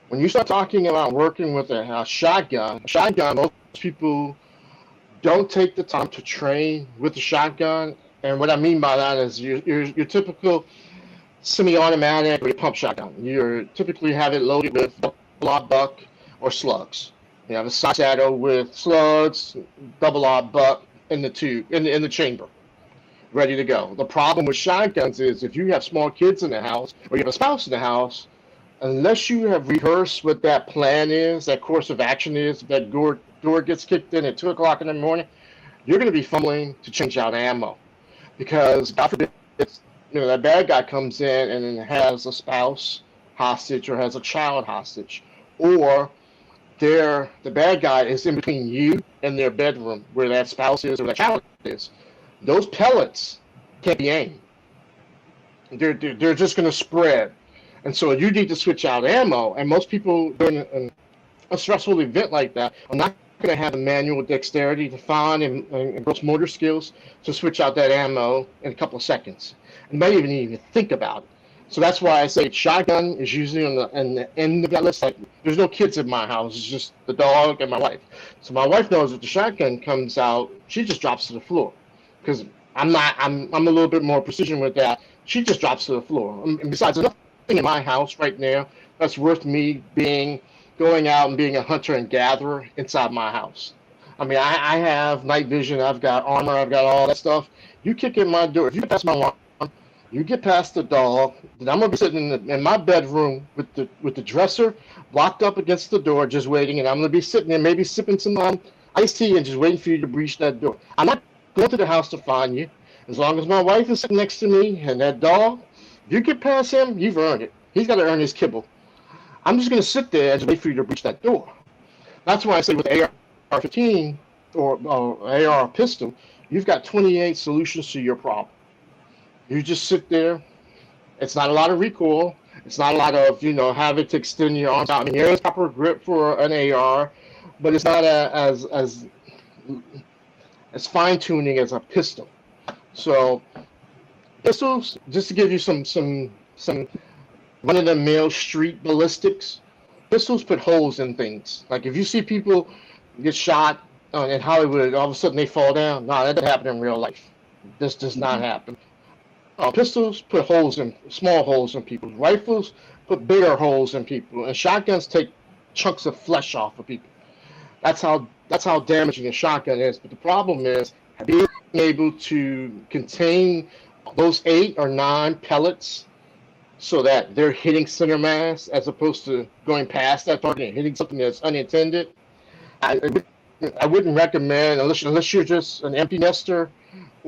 When you start talking about working with a shotgun, most people don't take the time to train with the shotgun. And what I mean by that is your typical semi-automatic or pump shotgun. You typically have it loaded with double-aught buck or slugs. You have a side saddle with slugs, double-aught buck in the chamber, ready to go. The problem with shotguns is if you have small kids in the house or you have a spouse in the house, unless you have rehearsed what that plan is, that course of action is, that door gets kicked in at 2 o'clock in the morning, you're going to be fumbling to change out ammo. Because, God forbid, that bad guy comes in and has a spouse hostage or has a child hostage. Or the bad guy is in between you and their bedroom where that spouse is or that child is. Those pellets can't be aimed. They're just going to spread. And so you need to switch out ammo. And most people during a stressful event like that are not going to have the manual dexterity to find and gross motor skills to switch out that ammo in a couple of seconds. And might even think about it. So that's why I say shotgun is usually on the end of that list. Like, there's no kids in my house. It's just the dog and my wife. So my wife knows if the shotgun comes out, she just drops to the floor. Because I'm a little bit more precision with that. She just drops to the floor. And besides, there's nothing in my house right now that's worth me going out and being a hunter and gatherer inside my house. I mean, I have night vision. I've got armor. I've got all that stuff. You kick in my door. If you get past my lawn, you get past the dog, then I'm going to be sitting in my bedroom with the dresser blocked up against the door just waiting, and I'm going to be sitting there maybe sipping some iced tea and just waiting for you to breach that door. I'm not going to the house to find you. As long as my wife is sitting next to me and that dog, if you get past him, you've earned it. He's got to earn his kibble. I'm just going to sit there and just wait for you to breach that door. That's why I say with AR-15 or AR pistol, you've got 28 solutions to your problem. You just sit there. It's not a lot of recoil. It's not a lot of, having to extend your arms out. I mean, there's proper grip for an AR, but it's not as fine-tuning as a pistol. So pistols, just to give you some run-of-the-mill street ballistics, pistols put holes in things. Like if you see people get shot in Hollywood, all of a sudden they fall down. No, that doesn't happen in real life. This does not happen. Pistols put small holes in people. Rifles put bigger holes in people. And shotguns take chunks of flesh off of people. That's how damaging a shotgun is. But the problem is being able to contain those 8 or 9 pellets so that they're hitting center mass as opposed to going past that target and hitting something that's unintended. I wouldn't recommend, unless you're just an empty nester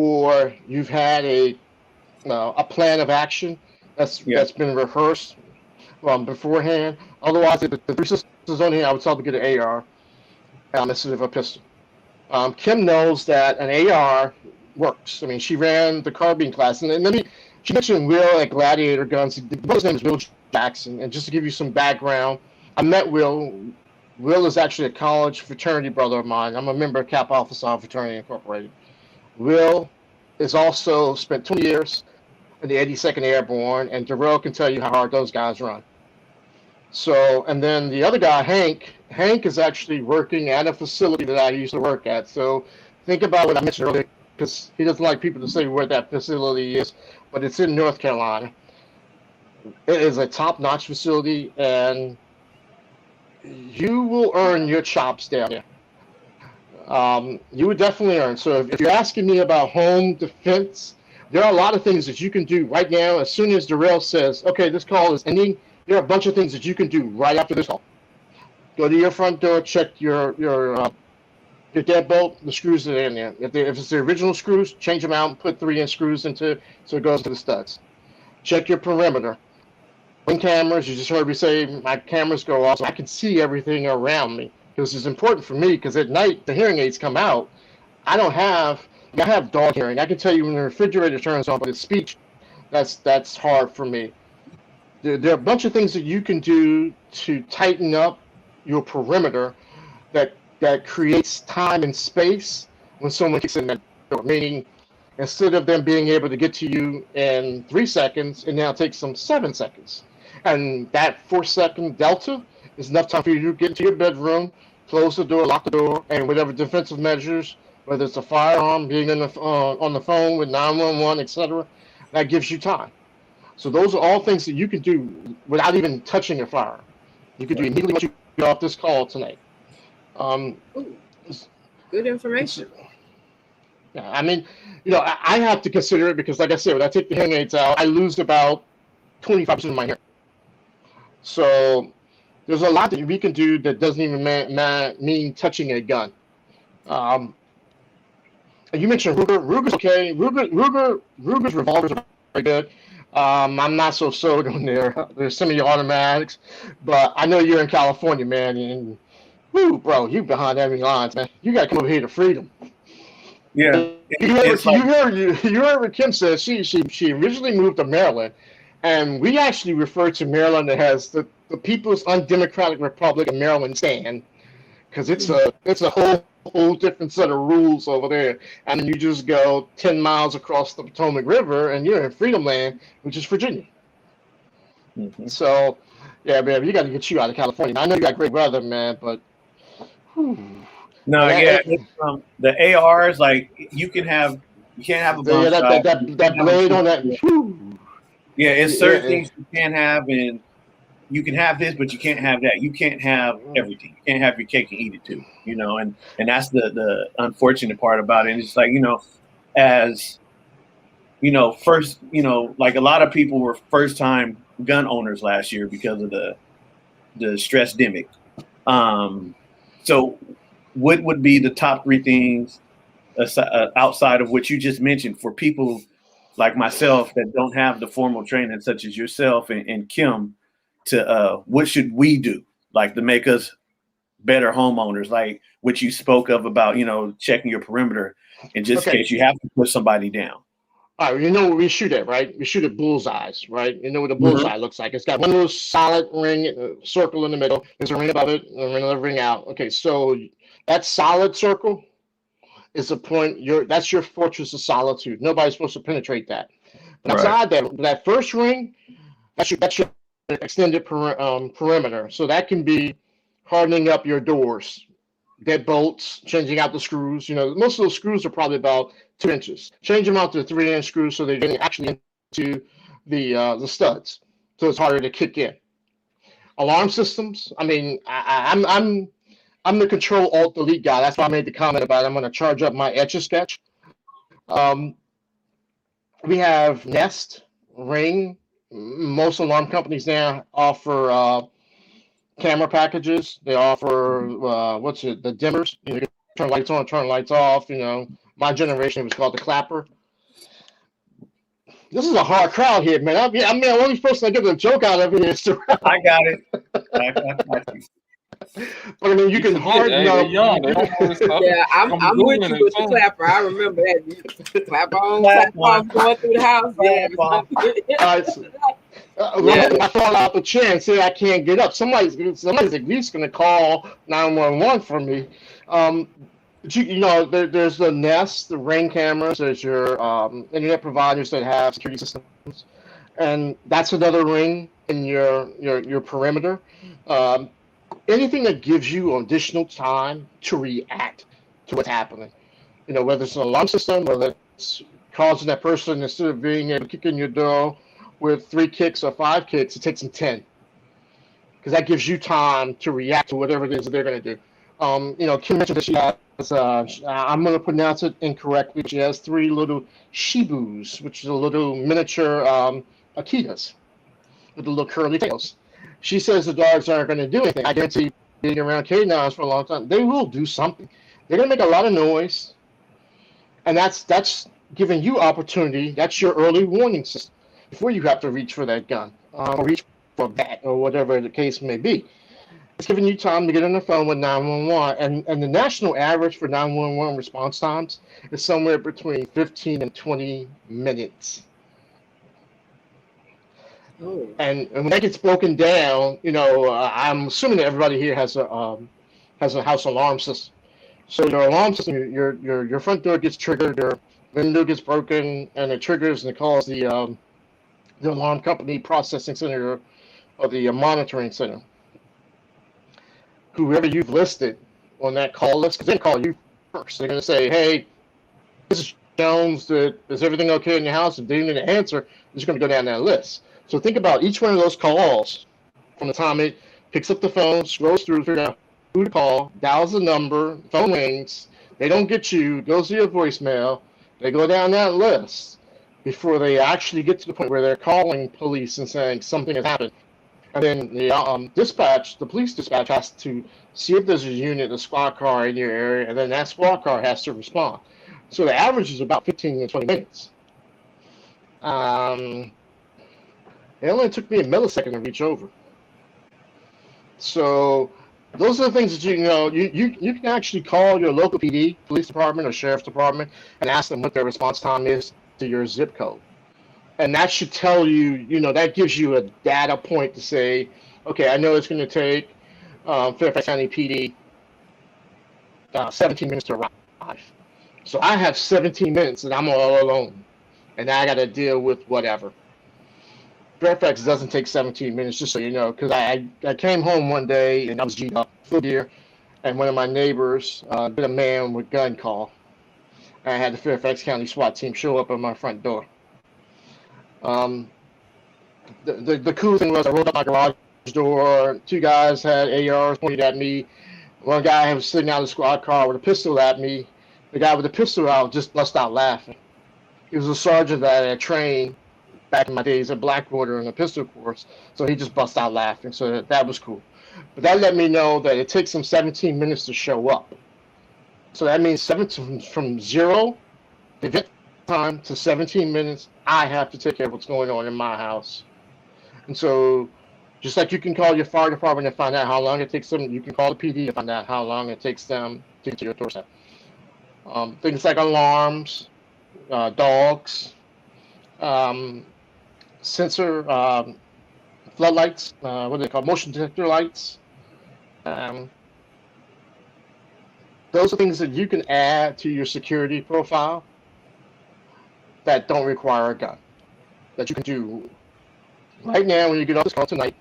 or you've had a plan of action that's been rehearsed beforehand. Otherwise, if the three systems on here, I would tell them to get an AR instead of a pistol. Kim knows that an AR works. I mean, she ran the carbine class, and then she mentioned Will at Gladiator Guns. His name is Will Jackson, and just to give you some background, I met Will. Will is actually a college fraternity brother of mine. I'm a member of Kappa Alpha Psi Fraternity Incorporated. Will is also spent 20 years in the 82nd Airborne, and Darrell can tell you how hard those guys run. So, and then the other guy, Hank is actually working at a facility that I used to work at. So think about what I mentioned earlier, because he doesn't like people to say where that facility is, but it's in North Carolina. It is a top-notch facility, and you will earn your chops down there. You would definitely earn. So if you're asking me about home defense, there are a lot of things that you can do right now. As soon as Darrell says, okay, this call is ending, there are a bunch of things that you can do right after this call. Go to your front door, check your deadbolt, the screws that are in there. If it's the original screws, change them out and put 3-inch screws into so it goes to the studs. Check your perimeter. Ring cameras, you just heard me say my cameras go off so I can see everything around me. Because it's important for me, because at night the hearing aids come out. I have dog hearing. I can tell you when the refrigerator turns on, but it's speech. That's hard for me. There are a bunch of things that you can do to tighten up your perimeter that creates time and space when someone kicks in that door. Meaning, instead of them being able to get to you in 3 seconds, it now takes them 7 seconds. And that 4-second delta is enough time for you to get into your bedroom, close the door, lock the door, and whatever defensive measures, whether it's a firearm, being on the phone with 911, etc., that gives you time. So those are all things that you can do without even touching a firearm. You can do immediately once you get off this call tonight. Good information. Yeah, I mean, I have to consider it because, like I said, when I take the hearing aids out, I lose about 25% of my hearing. So there's a lot that we can do that doesn't even mean touching a gun. You mentioned Ruger. Ruger's okay. Ruger's revolvers are very good. I'm not so sold on their semi-automatics, but I know you're in California, man, and whoo, bro, you behind enemy lines, man. You got to come over here to freedom. Yeah. You heard what Kim said. She originally moved to Maryland, and we actually refer to Maryland as the People's Undemocratic Republic of Maryland stand, because it's a whole different set of rules over there. And you just go 10 miles across the Potomac River, and you're in Freedom Land, which is Virginia. Mm-hmm. So, yeah, man, you got to get you out of California. I know you got great weather, man, but. Whew. No, the ARs, like you can't have a bump shot. That blade on that. Whew. Yeah, it's certain things you can't have, and you can have this, but you can't have that. You can't have everything. You can't have your cake and eat it too. And that's the unfortunate part about it. And it's like, as first, like a lot of people were first time gun owners last year because of the stress demic. So what would be the top 3 things outside of what you just mentioned for people like myself that don't have the formal training, such as yourself and Kim, to what should we do, like to make us better homeowners, like what you spoke of about, checking your perimeter in just in case you have to put somebody down. All right, what we shoot at, right? We shoot at bullseyes, right? You know what a bullseye looks like. It's got one little solid ring, circle in the middle. There's a ring above it, and another ring out. Okay, so that solid circle is a point. That's your fortress of solitude. Nobody's supposed to penetrate that. But outside that first ring, that's your extended perimeter. So that can be hardening up your doors, deadbolts, changing out the screws. Most of those screws are probably about 2 inches. Change them out to 3-inch screws so they're getting actually into the studs, so it's harder to kick in. Alarm systems. I mean, I'm the Control Alt Delete guy. That's why I made the comment about I'm going to charge up my Etch-a-Sketch. We have Nest, Ring. Most alarm companies now offer camera packages. They offer the dimmers. You can turn lights on, turn lights off. my generation, it was called the clapper. This is a hard crowd here, man. I mean, the only person I get a joke out of it is I got it. I got you. But I mean, you can harden up. Young. They don't know this stuff. Yeah, I'm with you with the too. clapper. I remember that. Clap on, Clap clap off, going through the house. Yeah. I thought out the chair and say I can't get up. Somebody's at least going to call 911 for me. But you know, there's the Nest, the Ring cameras. There's your internet providers that have security systems, and that's another ring in your perimeter. Anything that gives you additional time to react to what's happening. You know, whether it's an alarm system, whether it's causing that person, instead of being able to kick in your door with 3 kicks or 5 kicks, it takes them 10. Because that gives you time to react to whatever it is that they're going to do. You know, Kim mentioned that she has, I'm going to pronounce it incorrectly, but she has 3 little shibus, which is a little miniature Akitas with the little curly tails. She says the dogs aren't going to do anything. I guarantee, being around canines for a long time, they will do something. They're going to make a lot of noise, and that's giving you opportunity. That's your early warning system before you have to reach for that gun or reach for a bat or whatever the case may be. It's giving you time to get on the phone with 911, and the national average for 911 response times is somewhere between 15 and 20 minutes. Oh. And when that gets broken down, you know, I'm assuming that everybody here has a house alarm system. So your alarm system, your front door gets triggered, your window gets broken, and it triggers and it calls the alarm company processing center or the monitoring center. Whoever you've listed on that call list, because they call you first. They're going to say, "Hey, this is Jones. Is everything okay in your house?" If they need an answer, it's going to go down that list. So think about each one of those calls from the time it picks up the phone, scrolls through, figure out who to call, dials the number, phone rings, they don't get you, goes to your voicemail, they go down that list before they actually get to the point where they're calling police and saying something has happened. And then the police dispatch has to see if there's a unit, a squad car in your area, and then that squad car has to respond. So the average is about 15 to 20 minutes. It only took me a millisecond to reach over. So those are the things that you can actually call your local PD, police department, or sheriff's department and ask them what their response time is to your zip code. And that should tell you, that gives you a data point to say, okay, I know it's going to take Fairfax County PD 17 minutes to arrive. So I have 17 minutes and I'm all alone. And now I got to deal with whatever. Fairfax doesn't take 17 minutes, just so you know, because I came home one day and I was G'd up, full gear, and one of my neighbors did a man with gun call. And I had the Fairfax County SWAT team show up at my front door. The cool thing was I rolled up my garage door. 2 guys had ARs pointed at me. One guy was sitting out of the squad car with a pistol at me. The guy with the pistol out just bust out laughing. He was a sergeant that I had trained back in my days at Blackwater in the pistol course, so he just bust out laughing. So that was cool. But that let me know that it takes him 17 minutes to show up. So that means from 0 event time to 17 minutes, I have to take care of what's going on in my house. And so just like you can call your fire department and find out how long it takes them, you can call the PD and find out how long it takes them to get to your doorstep. Things like alarms, dogs, sensor floodlights, what do they call motion detector lights. Those are things that you can add to your security profile that don't require a gun, that you can do right now when you get off this call tonight.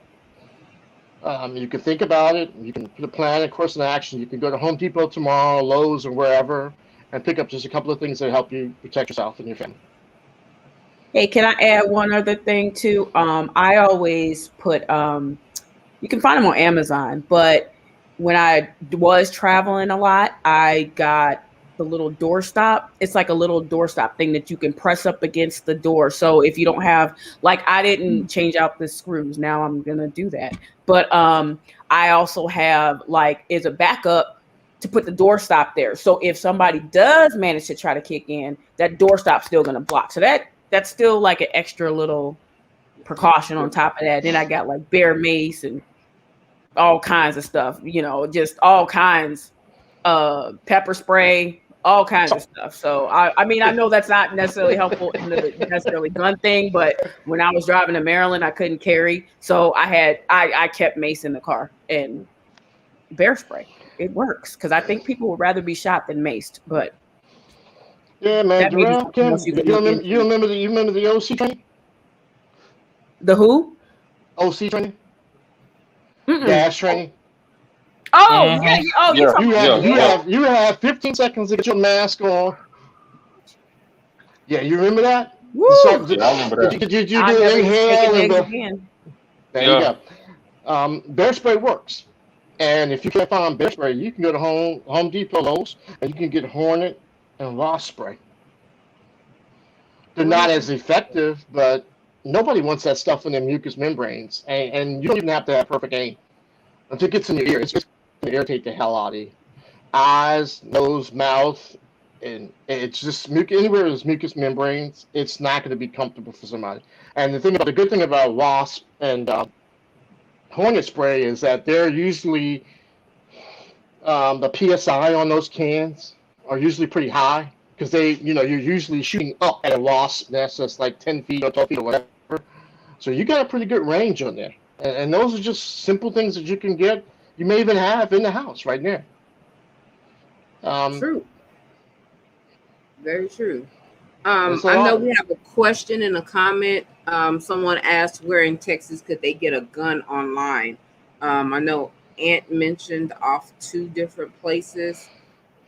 You can think about it, you can put a plan and course of action. You can go to Home Depot tomorrow, Lowe's, or wherever, and pick up just a couple of things that help you protect yourself and your family. Hey, can I add one other thing too? I always put, you can find them on Amazon, but when I was traveling a lot, I got the little doorstop. It's like a little doorstop thing that you can press up against the door. So if you don't have, like, I didn't change out the screws. Now I'm going to do that. But I also have, like, as a backup, to put the door stop there. So if somebody does manage to try to kick in, that door stop's still going to block. So that's still like an extra little precaution on top of that. Then I got like bear mace and all kinds of stuff, just all kinds, pepper spray, all kinds of stuff. So I mean, I know that's not necessarily helpful in the necessarily gun thing, but when I was driving to Maryland, I couldn't carry. So I kept mace in the car and bear spray. It works because I think people would rather be shot than maced. But yeah, man, Darrell, Kim, you remember the OC training? The who? OC training? Gas training. Oh, yeah. Oh, you have 15 seconds to get your mask on. Yeah, you remember that? Woo. I remember that. Did you do inhale again? There you go. Bear spray works. And if you can't find bear spray, you can go to Home Depot, Lowe's, and you can get Hornet and Wasp spray. They're not as effective, but nobody wants that stuff in their mucous membranes. And you don't even have to have perfect aim. If it gets in your ear, it's just going to irritate the hell out of you. Eyes, nose, mouth, and it's just anywhere there's mucous membranes, it's not going to be comfortable for somebody. And the good thing about Wasp and Hornet spray is that they're usually the PSI on those cans are usually pretty high because you're usually shooting up at a wasp nest that's like 10 feet or 12 feet or whatever. So you got a pretty good range on there. And those are just simple things that you can get. You may even have in the house right there. True. Very true. I know we have a question and a comment. Someone asked where in Texas could they get a gun online. I know Ant mentioned off 2 different places.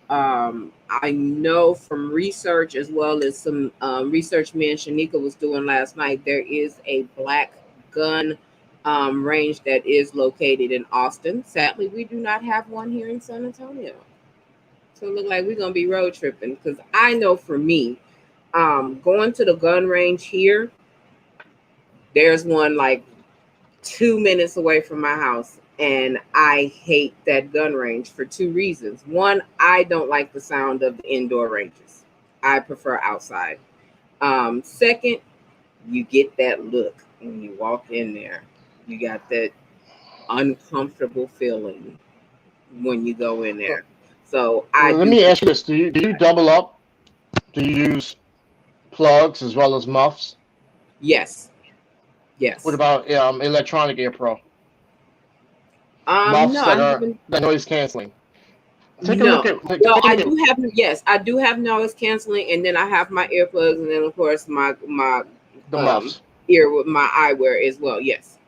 I know from research as well as some research me and Shanika was doing last night, there is a black gun range that is located in Austin. Sadly, we do not have one here in San Antonio. So it looks like we're going to be road tripping because I know for me, going to the gun range here, there's one like 2 minutes away from my house. And I hate that gun range for 2 reasons. One, I don't like the sound of the indoor ranges. I prefer outside. Second, you get that look when you walk in there. You got that uncomfortable feeling when you go in there. So let me ask you this: Do you double up? Do you use plugs as well as muffs? Yes. What about electronic ear pro? No, that noise canceling. I do have noise canceling, and then I have my earplugs, and then of course my muffs ear with my eyewear as well. Yes.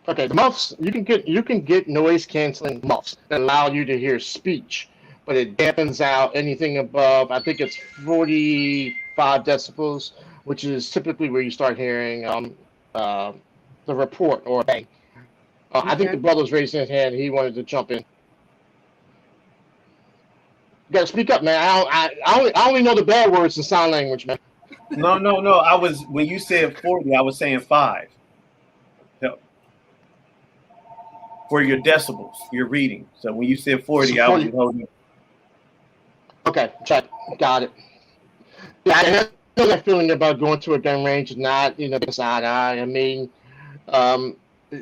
Okay, the muffs you can get noise canceling muffs that allow you to hear speech, but it dampens out anything above, I think it's 45 decibels, which is typically where you start hearing the report or bang. I think the brother's raising his hand. He wanted to jump in. You got to speak up, man. I only know the bad words in sign language, man. No. When you said 40, I was saying 5. Yep. For your decibels, your reading. So when you said 40, I was holding. Okay, check. Got it. Yeah, I know that feeling about going to a gun range and not, side eye. I mean,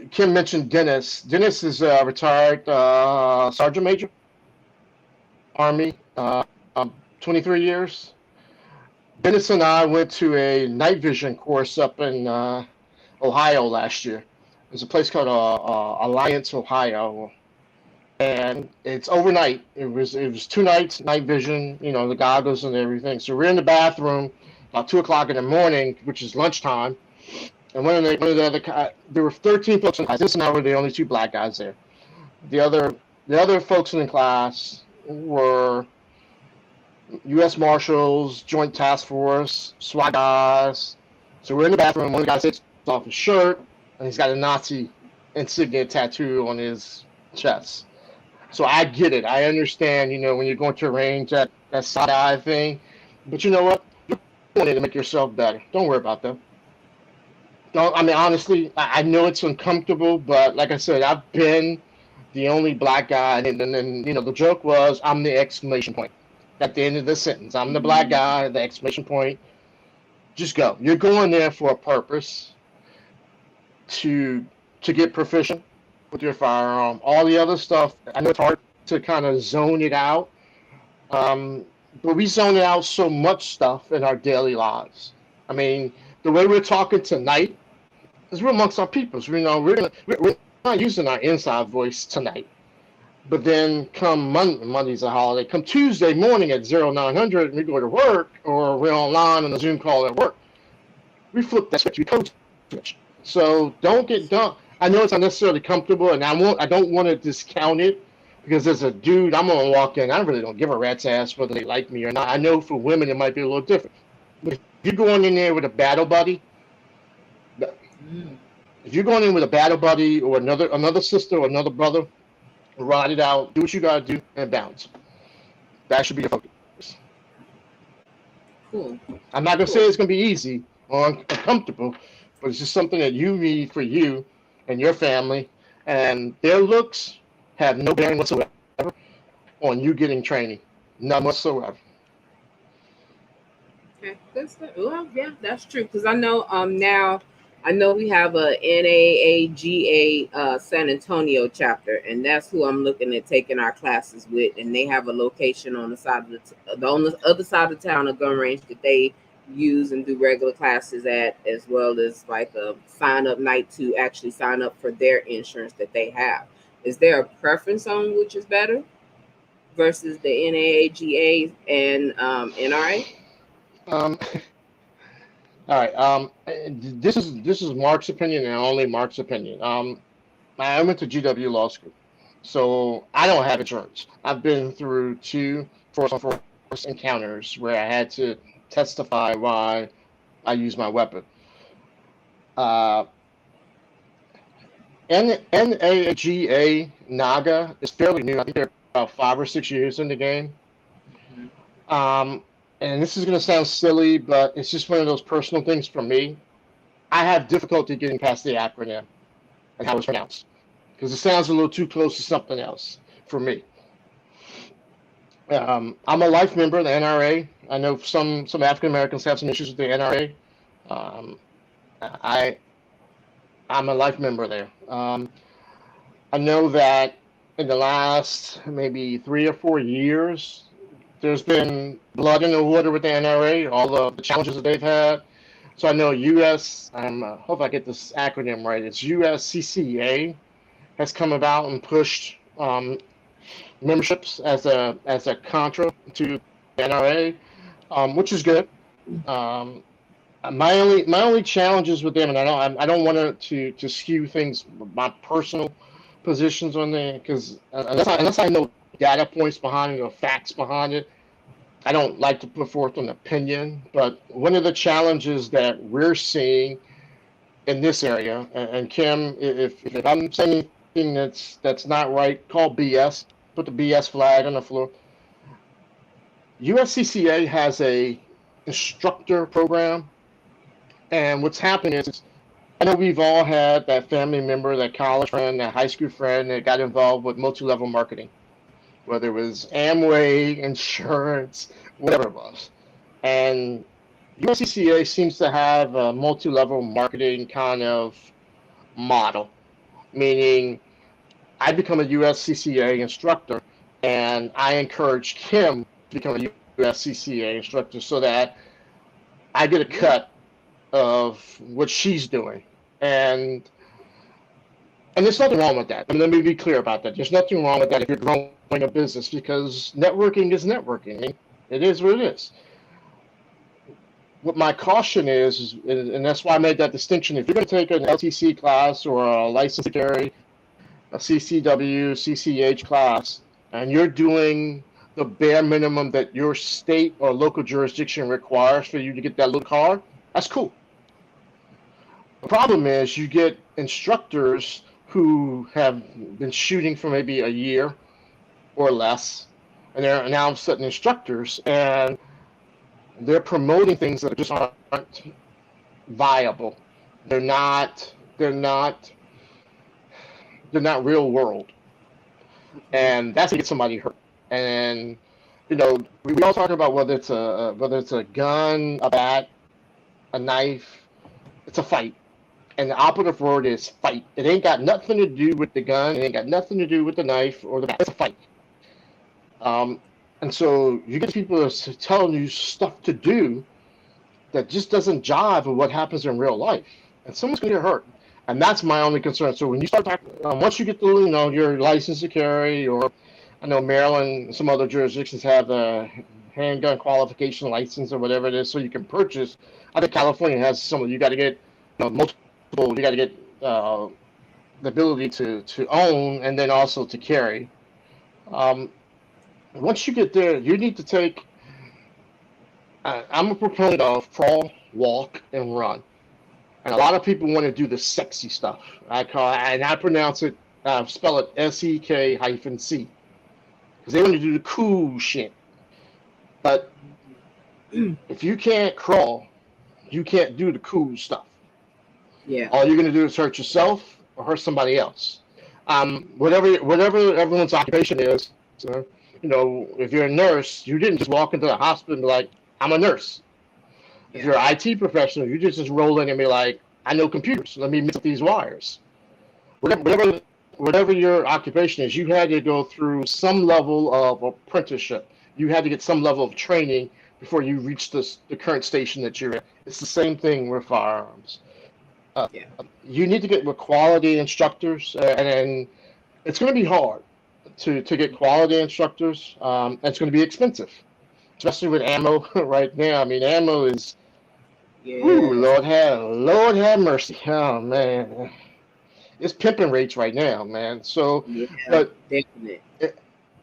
Kim mentioned Dennis. Dennis is a retired sergeant major, Army, 23 years. Dennis and I went to a night vision course up in Ohio last year. There's a place called Alliance, Ohio, and it's overnight. It was 2 nights, night vision, the goggles and everything. So we're in the bathroom about 2:00 in the morning, which is lunchtime. And one of the other, there were 13 folks in class. This and I were the only 2 black guys there. The other folks in the class were U.S. Marshals, Joint Task Force, SWAT guys. So we're in the bathroom. One guy takes off his shirt, and he's got a Nazi insignia tattoo on his chest. So I get it. I understand, when you're going to a range, that side-eye thing. But you know what? You're doing it to make yourself better. Don't worry about them. Honestly, I know it's uncomfortable, but like I said, I've been the only black guy, and then the joke was I'm the exclamation point at the end of the sentence. I'm the black guy, the exclamation point. Just go. You're going there for a purpose to get proficient with your firearm. All the other stuff, I know it's hard to kind of zone it out, but we zone out so much stuff in our daily lives. I mean, the way we're talking tonight is we're amongst our peoples. We're not using our inside voice tonight. But then come Monday's a holiday. Come Tuesday morning at 0900, and we go to work, or we're online on a Zoom call at work. We flip that switch. We code switch. So don't get done. I know it's not necessarily comfortable, and I don't want to discount it, because as a dude, I'm gonna walk in. I really don't give a rat's ass whether they like me or not. I know for women it might be a little different. But if you're going in there with a battle buddy, if you're going in with a battle buddy or another sister or another brother, ride it out, do what you gotta do, and bounce. That should be the focus. Cool. I'm not gonna say it's gonna be easy or uncomfortable, but it's just something that you need for you and your family, and their looks have no bearing whatsoever on you getting training. None whatsoever. Okay, that's good. Well, yeah, that's true. Because I know now I know we have a NAAGA San Antonio chapter, and that's who I'm looking at taking our classes with. And they have a location on the side of on the other side of town, a gun range that they use and do regular classes at, as well as like a sign up night to actually sign up for their insurance that they have. Is there a preference on which is better versus the NAAGA and NRA? All right. This is Mark's opinion and only Mark's opinion. I went to GW Law School, so I don't have insurance. I've been through 2 force encounters where I had to testify why I use my weapon. NAGA NAGA is fairly new. I think they're about 5 or 6 years in the game. And this is going to sound silly, but it's just one of those personal things for me. I have difficulty getting past the acronym and how it's pronounced, because it sounds a little too close to something else for me. I'm a life member of the NRA. I know some African Americans have some issues with the NRA. I'm a life member there. I know that in the last maybe 3 or 4 years, there's been blood in the water with the NRA, all of the challenges that they've had. So I know hope I get this acronym right. It's USCCA has come about and pushed memberships as a contra to the NRA, which is good. My only challenges with them, and I don't want to skew things, my personal positions on there, because unless I know data points behind it or facts behind it, I don't like to put forth an opinion. But one of the challenges that we're seeing in this area, and Kim, if I'm saying anything that's not right, call BS. Put the BS flag on the floor. USCCA has a instructor program, and what's happening is, I know we've all had that family member, that college friend, that high school friend that got involved with multi-level marketing, whether it was Amway, insurance, whatever it was. And USCCA seems to have a multi-level marketing kind of model, meaning I become a USCCA instructor, and I encourage Kim to become a USCCA instructor so that I get a cut of what she's doing. And there's nothing wrong with that. I mean, let me be clear about that. There's nothing wrong with that if you're growing a business, because networking is networking. I mean, it is what it is. What my caution is, and that's why I made that distinction, if you're going to take an LTC class or a license to carry, a CCW, CCH class, and you're doing the bare minimum that your state or local jurisdiction requires for you to get that little card, that's cool. The problem is you get instructors who have been shooting for maybe a year or less, and they're now sudden instructors, and they're promoting things that just aren't viable. They're not real world. and that's to get somebody hurt. And you know, we all talk about whether it's a gun, a bat, a knife. It's a fight, and the operative word is fight. It ain't got nothing to do with the gun. It ain't got nothing to do with the knife or the bat. It's a fight. And so you get people that's telling you stuff to do that just doesn't jive with what happens in real life, and someone's gonna get hurt. And that's my only concern. So when you start talking, once you get the, you know, your license to carry, or I know Maryland, some other jurisdictions have a handgun qualification license or whatever it is, so you can purchase. I think California has some. You got to get, you know, multiple. You got to get the ability to own and then also to carry. Once you get there, you need to take. I'm a proponent of crawl, walk, and run. And a lot of people want to do the sexy stuff. I pronounce it, spell it SEK-C, because they want to do the cool shit. But if you can't crawl, you can't do the cool stuff. Yeah. All you're going to do is hurt yourself or hurt somebody else. Whatever everyone's occupation is, you know, if you're a nurse, you didn't just walk into the hospital and be like, I'm a nurse. If you're an IT professional, you just roll in and be like, I know computers. Let me mix up these wires. Whatever your occupation is, you had to go through some level of apprenticeship. You had to get some level of training before you reach the current station that you're in. It's the same thing with firearms. You need to get with quality instructors, and it's going to be hard to get quality instructors. It's going to be expensive, especially with ammo right now. I mean, ammo is, ooh, Lord have mercy. Oh man, it's pimping rates right now, man. So, but definitely.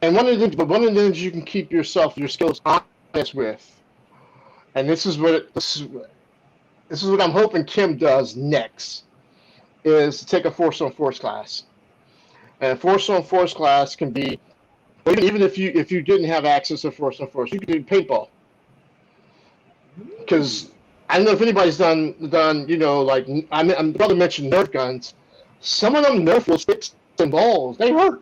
And one of the things you can keep your skills honest with, and this is what I'm hoping Kim does next, is to take a force on force class. And a force on force class can be, even if you didn't have access to force on force, you could do paintball. Because I don't know if anybody's done, you know, like I'm brother mentioned Nerf guns. Some of them Nerf will sticks and balls. They hurt.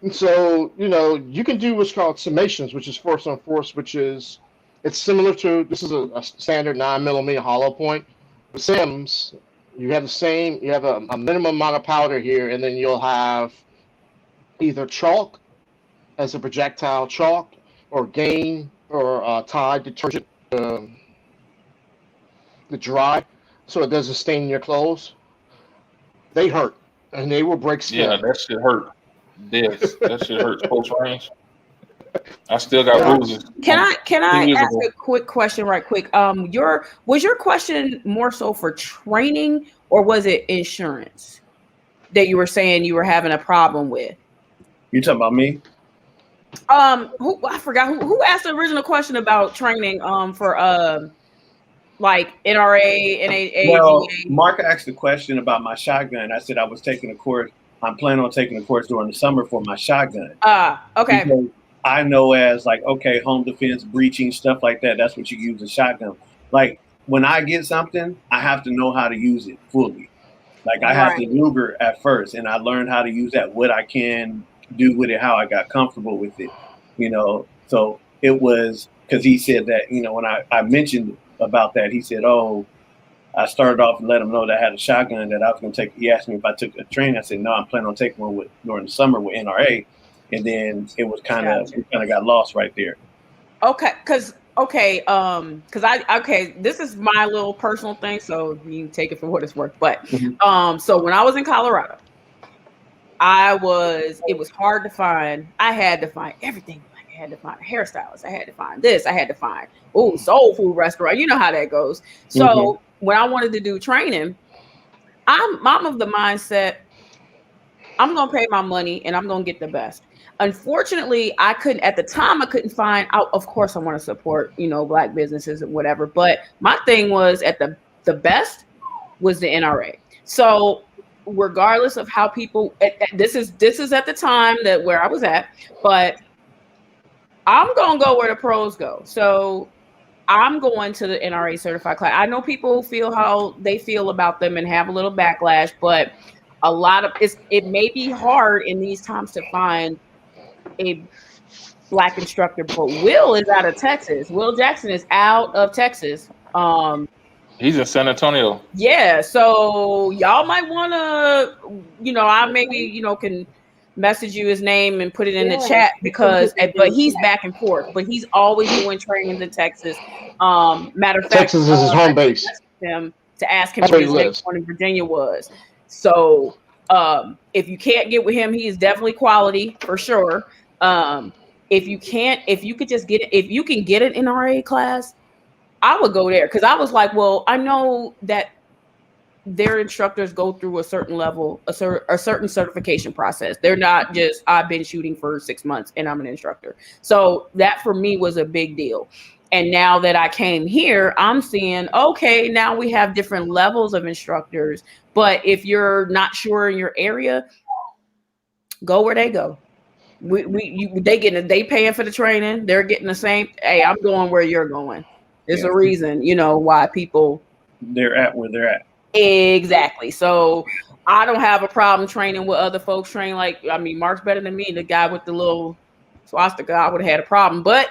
And so, you know, you can do what's called summations, which is force on force, which is, it's similar to, this is a standard 9mm hollow point. With Sims, you have a minimum amount of powder here, and then you'll have either chalk as a projectile chalk, or Gain, or Tide detergent to dry, so it doesn't stain your clothes. They hurt, and they will break skin. Yeah, that shit hurt. Yes, that shit hurts close range. I still got bruises. Can I ask a quick question right quick? Was your question more so for training, or was it insurance that you were saying you were having a problem with? You talking about me? I forgot who asked the original question about training for like NRA, NAA. Well, Mark asked the question about my shotgun. I said I was taking a course. I'm planning on taking a course during the summer for my shotgun. Okay. Because I know as like, okay, home defense, breaching, stuff like that. That's what you use a shotgun. Like when I get something, I have to know how to use it fully. Like I have to Ruger at first, and I learned how to use that, what I can do with it, how I got comfortable with it, you know. So it was because he said that, you know, when I mentioned about that, he said, oh, I started off and let him know that I had a shotgun that I was going to take. He asked me if I took a training. I said, no, I'm planning on taking one during the summer with NRA. And then it was we kind of got lost right there. Okay. Cause this is my little personal thing. So you can take it for what it's worth. But, so when I was in Colorado, it was hard to find. I had to find everything. I had to find a hairstylist. I had to find this. I had to find, soul food restaurant. You know how that goes. So when I wanted to do training, I'm of the mindset, I'm going to pay my money and I'm going to get the best. Unfortunately, I couldn't find out. Of course, I want to support, you know, Black businesses and whatever. But my thing was at the best was the NRA. So regardless of how people, this is at the time where I was at, but I'm going to go where the pros go. So I'm going to the NRA certified class. I know people feel how they feel about them and have a little backlash, but a lot of it may be hard in these times to find a Black instructor, but Will is out of Texas. Will Jackson is out of Texas. He's in San Antonio. Yeah, so y'all might want to, I maybe, can message you his name and put it in the chat because, but he's back and forth, but he's always doing trainings in Texas. Matter of fact, Texas is his home base. Him to ask him That's what where his he next lives. one in Virginia was. So, if you can't get with him, he is definitely quality for sure. If you could just get it, if you can get an NRA class, I would go there because I was like, well, I know that their instructors go through a certain level, a certain certification process. They're not just, I've been shooting for 6 months and I'm an instructor. So that for me was a big deal. And now that I came here, I'm seeing, okay, now we have different levels of instructors. But if you're not sure in your area, go where they go. They paying for the training. They're getting the same. Hey, I'm going where you're going. There's a reason, why people they're at where they're at. Exactly. So I don't have a problem training with other folks train. Mark's better than me. The guy with the little swastika, I would have had a problem. But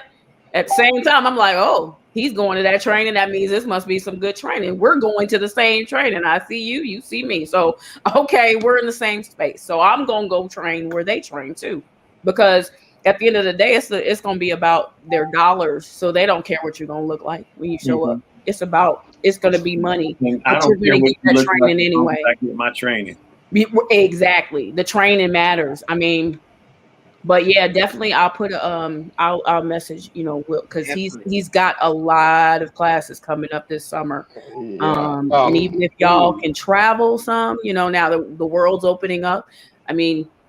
at the same time, I'm like, oh, he's going to that training. That means this must be some good training. We're going to the same training. I see you, you see me. So, okay, we're in the same space. So I'm going to go train where they train too. Because at the end of the day, it's going to be about their dollars. So they don't care what you're going to look like when you show up. It's going to be money. I don't care what you look like anyway. I get my training. Exactly. The training matters. But yeah, definitely I'll put I'll message, Will, because he's got a lot of classes coming up this summer. And even if y'all can travel some, now the world's opening up,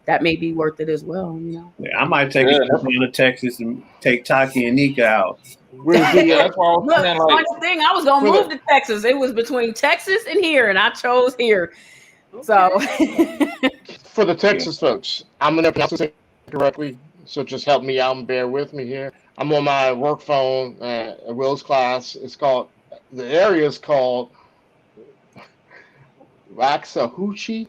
that may be worth it as well. Yeah, I might take a trip to Texas and take Taki and Nika out. That's why I was saying, funny thing, I was gonna move to Texas. It was between Texas and here, and I chose here. So for the Texas folks, I'm gonna pronounce it correctly, so just help me out and bear with me here. I'm on my work phone. Will's class. The area is called Waxahachie.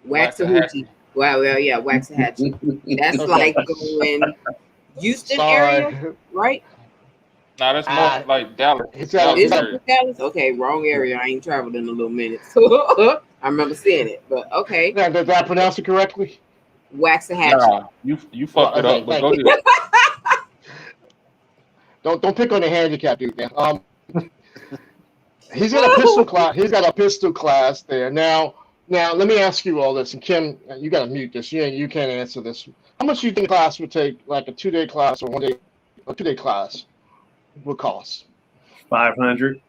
Waxahachie. Well, yeah, Waxahachie. That's like going Houston area, right? No, that's more like Dallas. Dallas? Okay, wrong area. I ain't traveled in a little minute. I remember seeing it, but okay. Now, did I pronounce it correctly? Waxahachie. Nah, you fucked it up, but go ahead. Don't pick on the handicap dude, man. He's got a pistol class. He's got a pistol class there. Now, let me ask you all this, and Kim, you got to mute this. You can't answer this. How much do you think class would take, like a 2-day class or 2-day class, would cost? 500.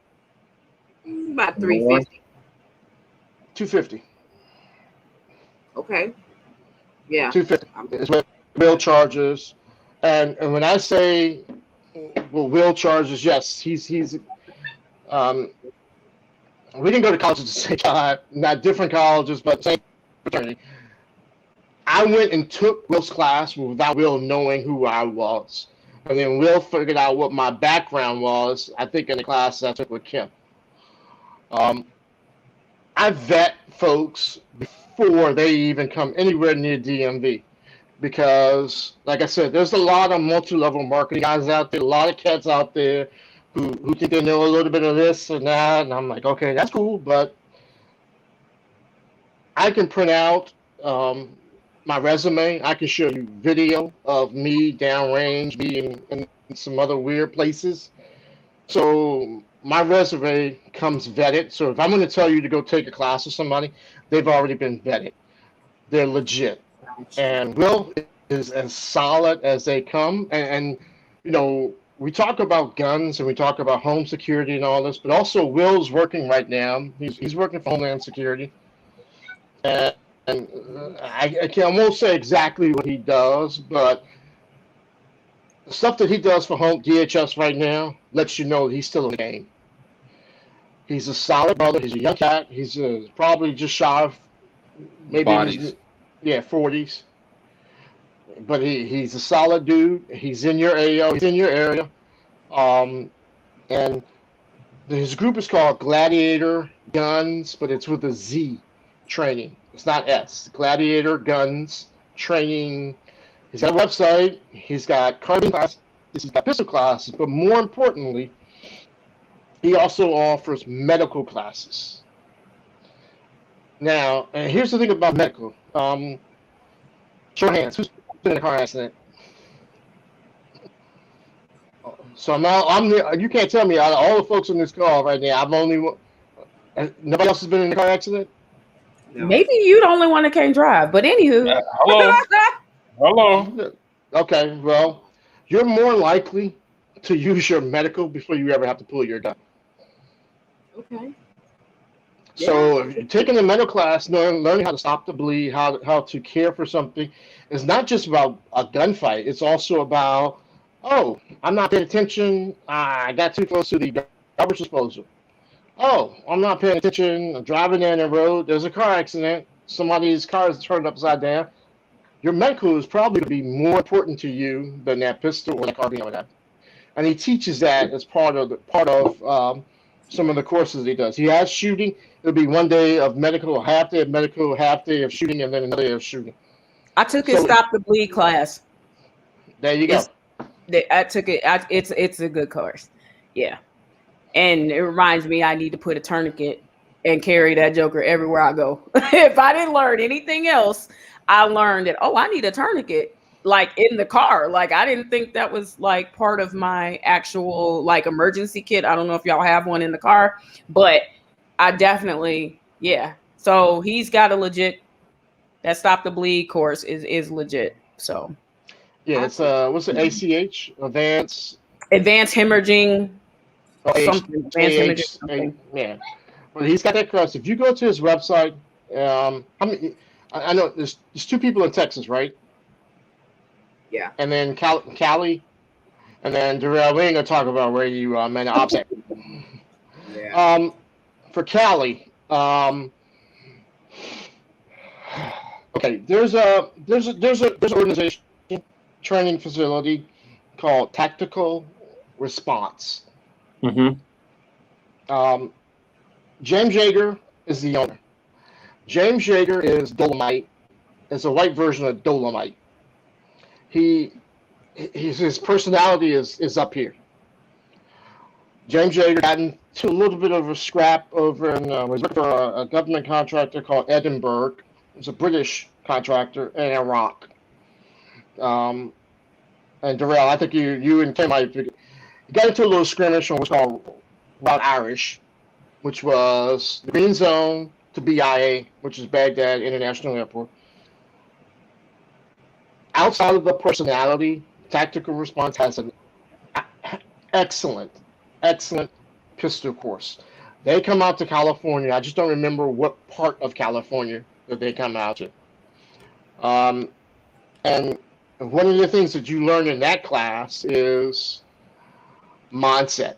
About 350. 250. Okay. Yeah. 250 is what Will charges, and when I say, well, Will charges, yes, he's we didn't go to college at the same time, not different colleges, but same fraternity. I went and took Will's class without Will knowing who I was. And then Will figured out what my background was, I think, in the class I took with Kim. I vet folks before they even come anywhere near DMV. Because, like I said, there's a lot of multi-level marketing guys out there, a lot of cats out there who think they know a little bit of this and that, and I'm like, okay, that's cool, but I can print out my resume. I can show you video of me downrange, me in some other weird places. So my resume comes vetted. So if I'm going to tell you to go take a class with somebody, they've already been vetted. They're legit. And Will is as solid as they come. And we talk about guns and we talk about home security and all this, but also Will's working right now. He's working for Homeland Security. And I won't say exactly what he does, but the stuff that he does for home DHS right now lets you know he's still in the game. He's a solid brother. He's a young cat. He's probably just shy of maybe 40s. But he's a solid dude. He's in your AO. He's in your area. And his group is called Gladiator Guns, but it's with a Z. training. It's not S. Gladiator Guns Training. He's got a website. He's got carbine classes. He's got pistol classes. But more importantly, he also offers medical classes. Now, and here's the thing about medical. Show of hands. Who's been in a car accident? So now you can't tell me out of all the folks on this call right now, nobody else has been in a car accident? No. Maybe you the only one that can't drive, but anywho. Hello. Okay, well, you're more likely to use your medical before you ever have to pull your gun. Okay. So if you're taking a medical class, learning how to stop the bleed, how to care for something, is not just about a gunfight. It's also about, oh, I'm not paying attention. I got too close to the garbage disposal. Oh, I'm not paying attention. I'm driving down the road. There's a car accident. Somebody's car is turned upside down. Your medical is probably going to be more important to you than that pistol or that carbine or that. And he teaches that as part of some of the courses he does. He has shooting. It'll be one day of medical, half day of medical, half day of shooting, and then another day of shooting. I took his Stop the Bleed class. There you go. I took it. It's a good course. Yeah. And it reminds me I need to put a tourniquet and carry that joker everywhere I go. If I didn't learn anything else, I learned that, I need a tourniquet like in the car. Like I didn't think that was like part of my actual like emergency kit. I don't know if y'all have one in the car, but I definitely, yeah. So he's got a legit, that Stop the Bleed course is legit. So yeah, it's what's it, ACH? Advanced hemorrhaging. Yeah. Well, he's got that course. If you go to his website, I know there's two people in Texas, right? Yeah. And then Cali, and then Darrell. We ain't gonna talk about where you met opposite. Yeah. For Cali, okay, there's an organization training facility called Tactical Response. Mm-hmm. James Yeager is the owner. James Yeager is Dolomite. It's a white version of Dolomite. His personality is up here. James Yeager got into a little bit of a scrap over in was working for a government contractor called Edinburgh. It's a British contractor in Iraq. And Darrell, I think you and Tim might got into a little skirmish on what's called Route Irish, which was the Green Zone to BIA, which is Baghdad International Airport. Outside of the personality, Tactical Response has an excellent pistol course. They come out to California. I just don't remember what part of California that they come out to. And one of the things that you learn in that class is mindset.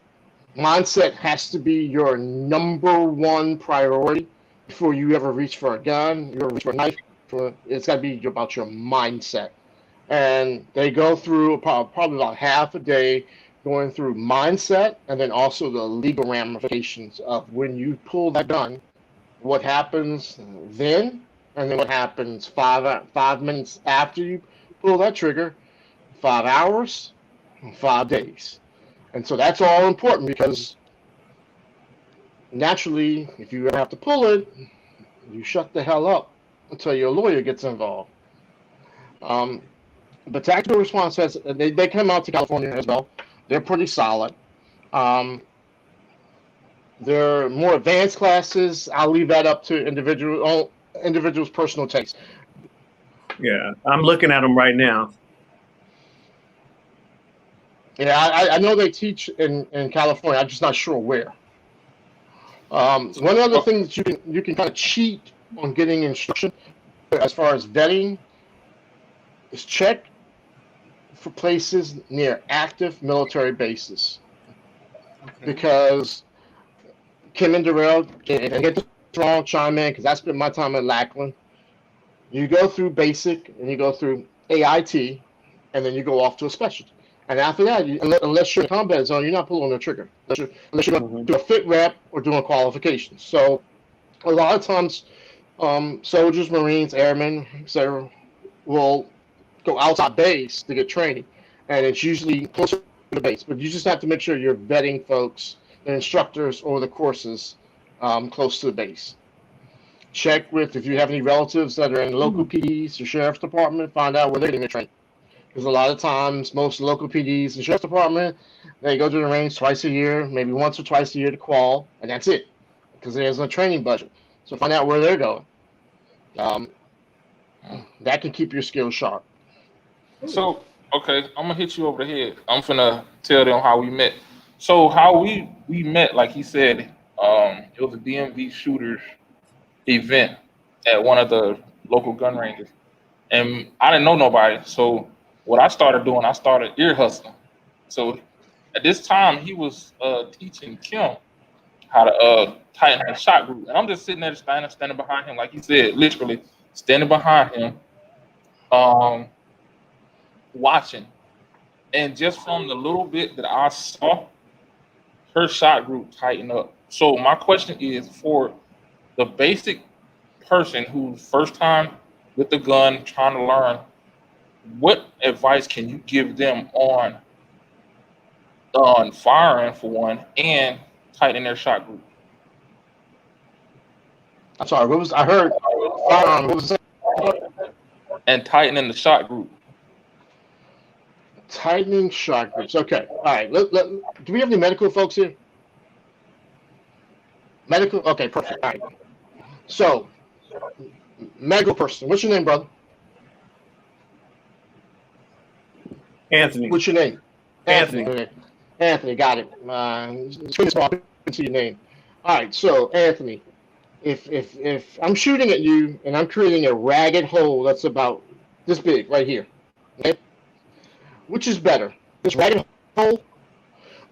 Mindset has to be your number one priority before you ever reach for a gun, you ever reach for a knife. It's got to be about your mindset. And they go through probably about half a day going through mindset and then also the legal ramifications of when you pull that gun, what happens then, and then what happens 5 minutes after you pull that trigger, 5 hours, 5 days. And so that's all important because naturally, if you ever have to pull it, you shut the hell up until your lawyer gets involved. But Tactical Response says they come out to California as well. They're pretty solid. They're more advanced classes. I'll leave that up to individuals' personal taste. Yeah, I'm looking at them right now. Yeah, I know they teach in California. I'm just not sure where. One other thing that you can kind of cheat on getting instruction as far as vetting is check for places near active military bases. Okay. Because Kim and Darrell, and I get this wrong, chime in, because I spent my time at Lackland. You go through basic, and you go through AIT, and then you go off to a specialty. And after that, unless you're in a combat zone, you're not pulling the trigger. Unless you're going to do a fit rep or doing qualifications. So a lot of times Soldiers, Marines, airmen, etc., will go outside base to get training, and it's usually closer to the base. But you just have to make sure you're vetting folks, the instructors, or the courses close to the base. Check with if you have any relatives that are in local PDs or sheriff's department. Find out where they're getting their training. Because a lot of times, most local PDs and sheriff's department, they go to the range twice a year, maybe once or twice a year to qual, and that's it. Because there's no training budget. So find out where they're going. That can keep your skills sharp. So, okay, I'm gonna hit you over the head. I'm finna tell them how we met. So how we met, like he said, it was a DMV shooters event at one of the local gun ranges, and I didn't know nobody. So what I started doing, I started ear hustling. So at this time, he was teaching Kim how to tighten her shot group, and I'm just sitting there standing behind him, like he said, literally standing behind him, watching. And just from the little bit that I saw, her shot group tighten up. So my question is for the basic person who's first time with the gun, trying to learn, what advice can you give them on firing for one and tightening their shot group? I'm sorry, what was I heard? What was it? And tightening the shot group. Tightening shot groups. Okay, all right. Do we have any medical folks here? Medical? Okay, perfect. All right. So, medical person. What's your name, brother? Anthony. What's your name? Anthony. Okay. Anthony, got it. It's pretty small. I can see your name. All right. So, Anthony, if I'm shooting at you and I'm creating a ragged hole that's about this big right here, okay? Which is better, this ragged hole,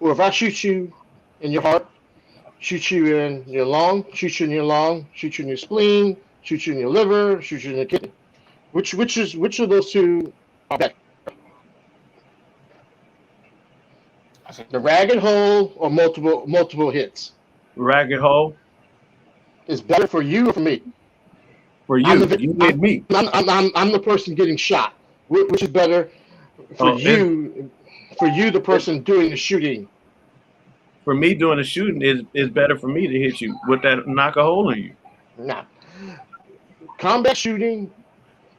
or if I shoot you in your heart, shoot you in your lung, shoot you in your lung, shoot you in your spleen, shoot you in your liver, shoot you in your kidney? Which of those two are better? The ragged hole or multiple hits? Ragged hole. Is better for you or for me? For you. You did me. I'm the person getting shot. Which is better for you? For you, the person doing the shooting. For me, doing the shooting is better for me to hit you with that, knock a hole in you. Nah. Combat shooting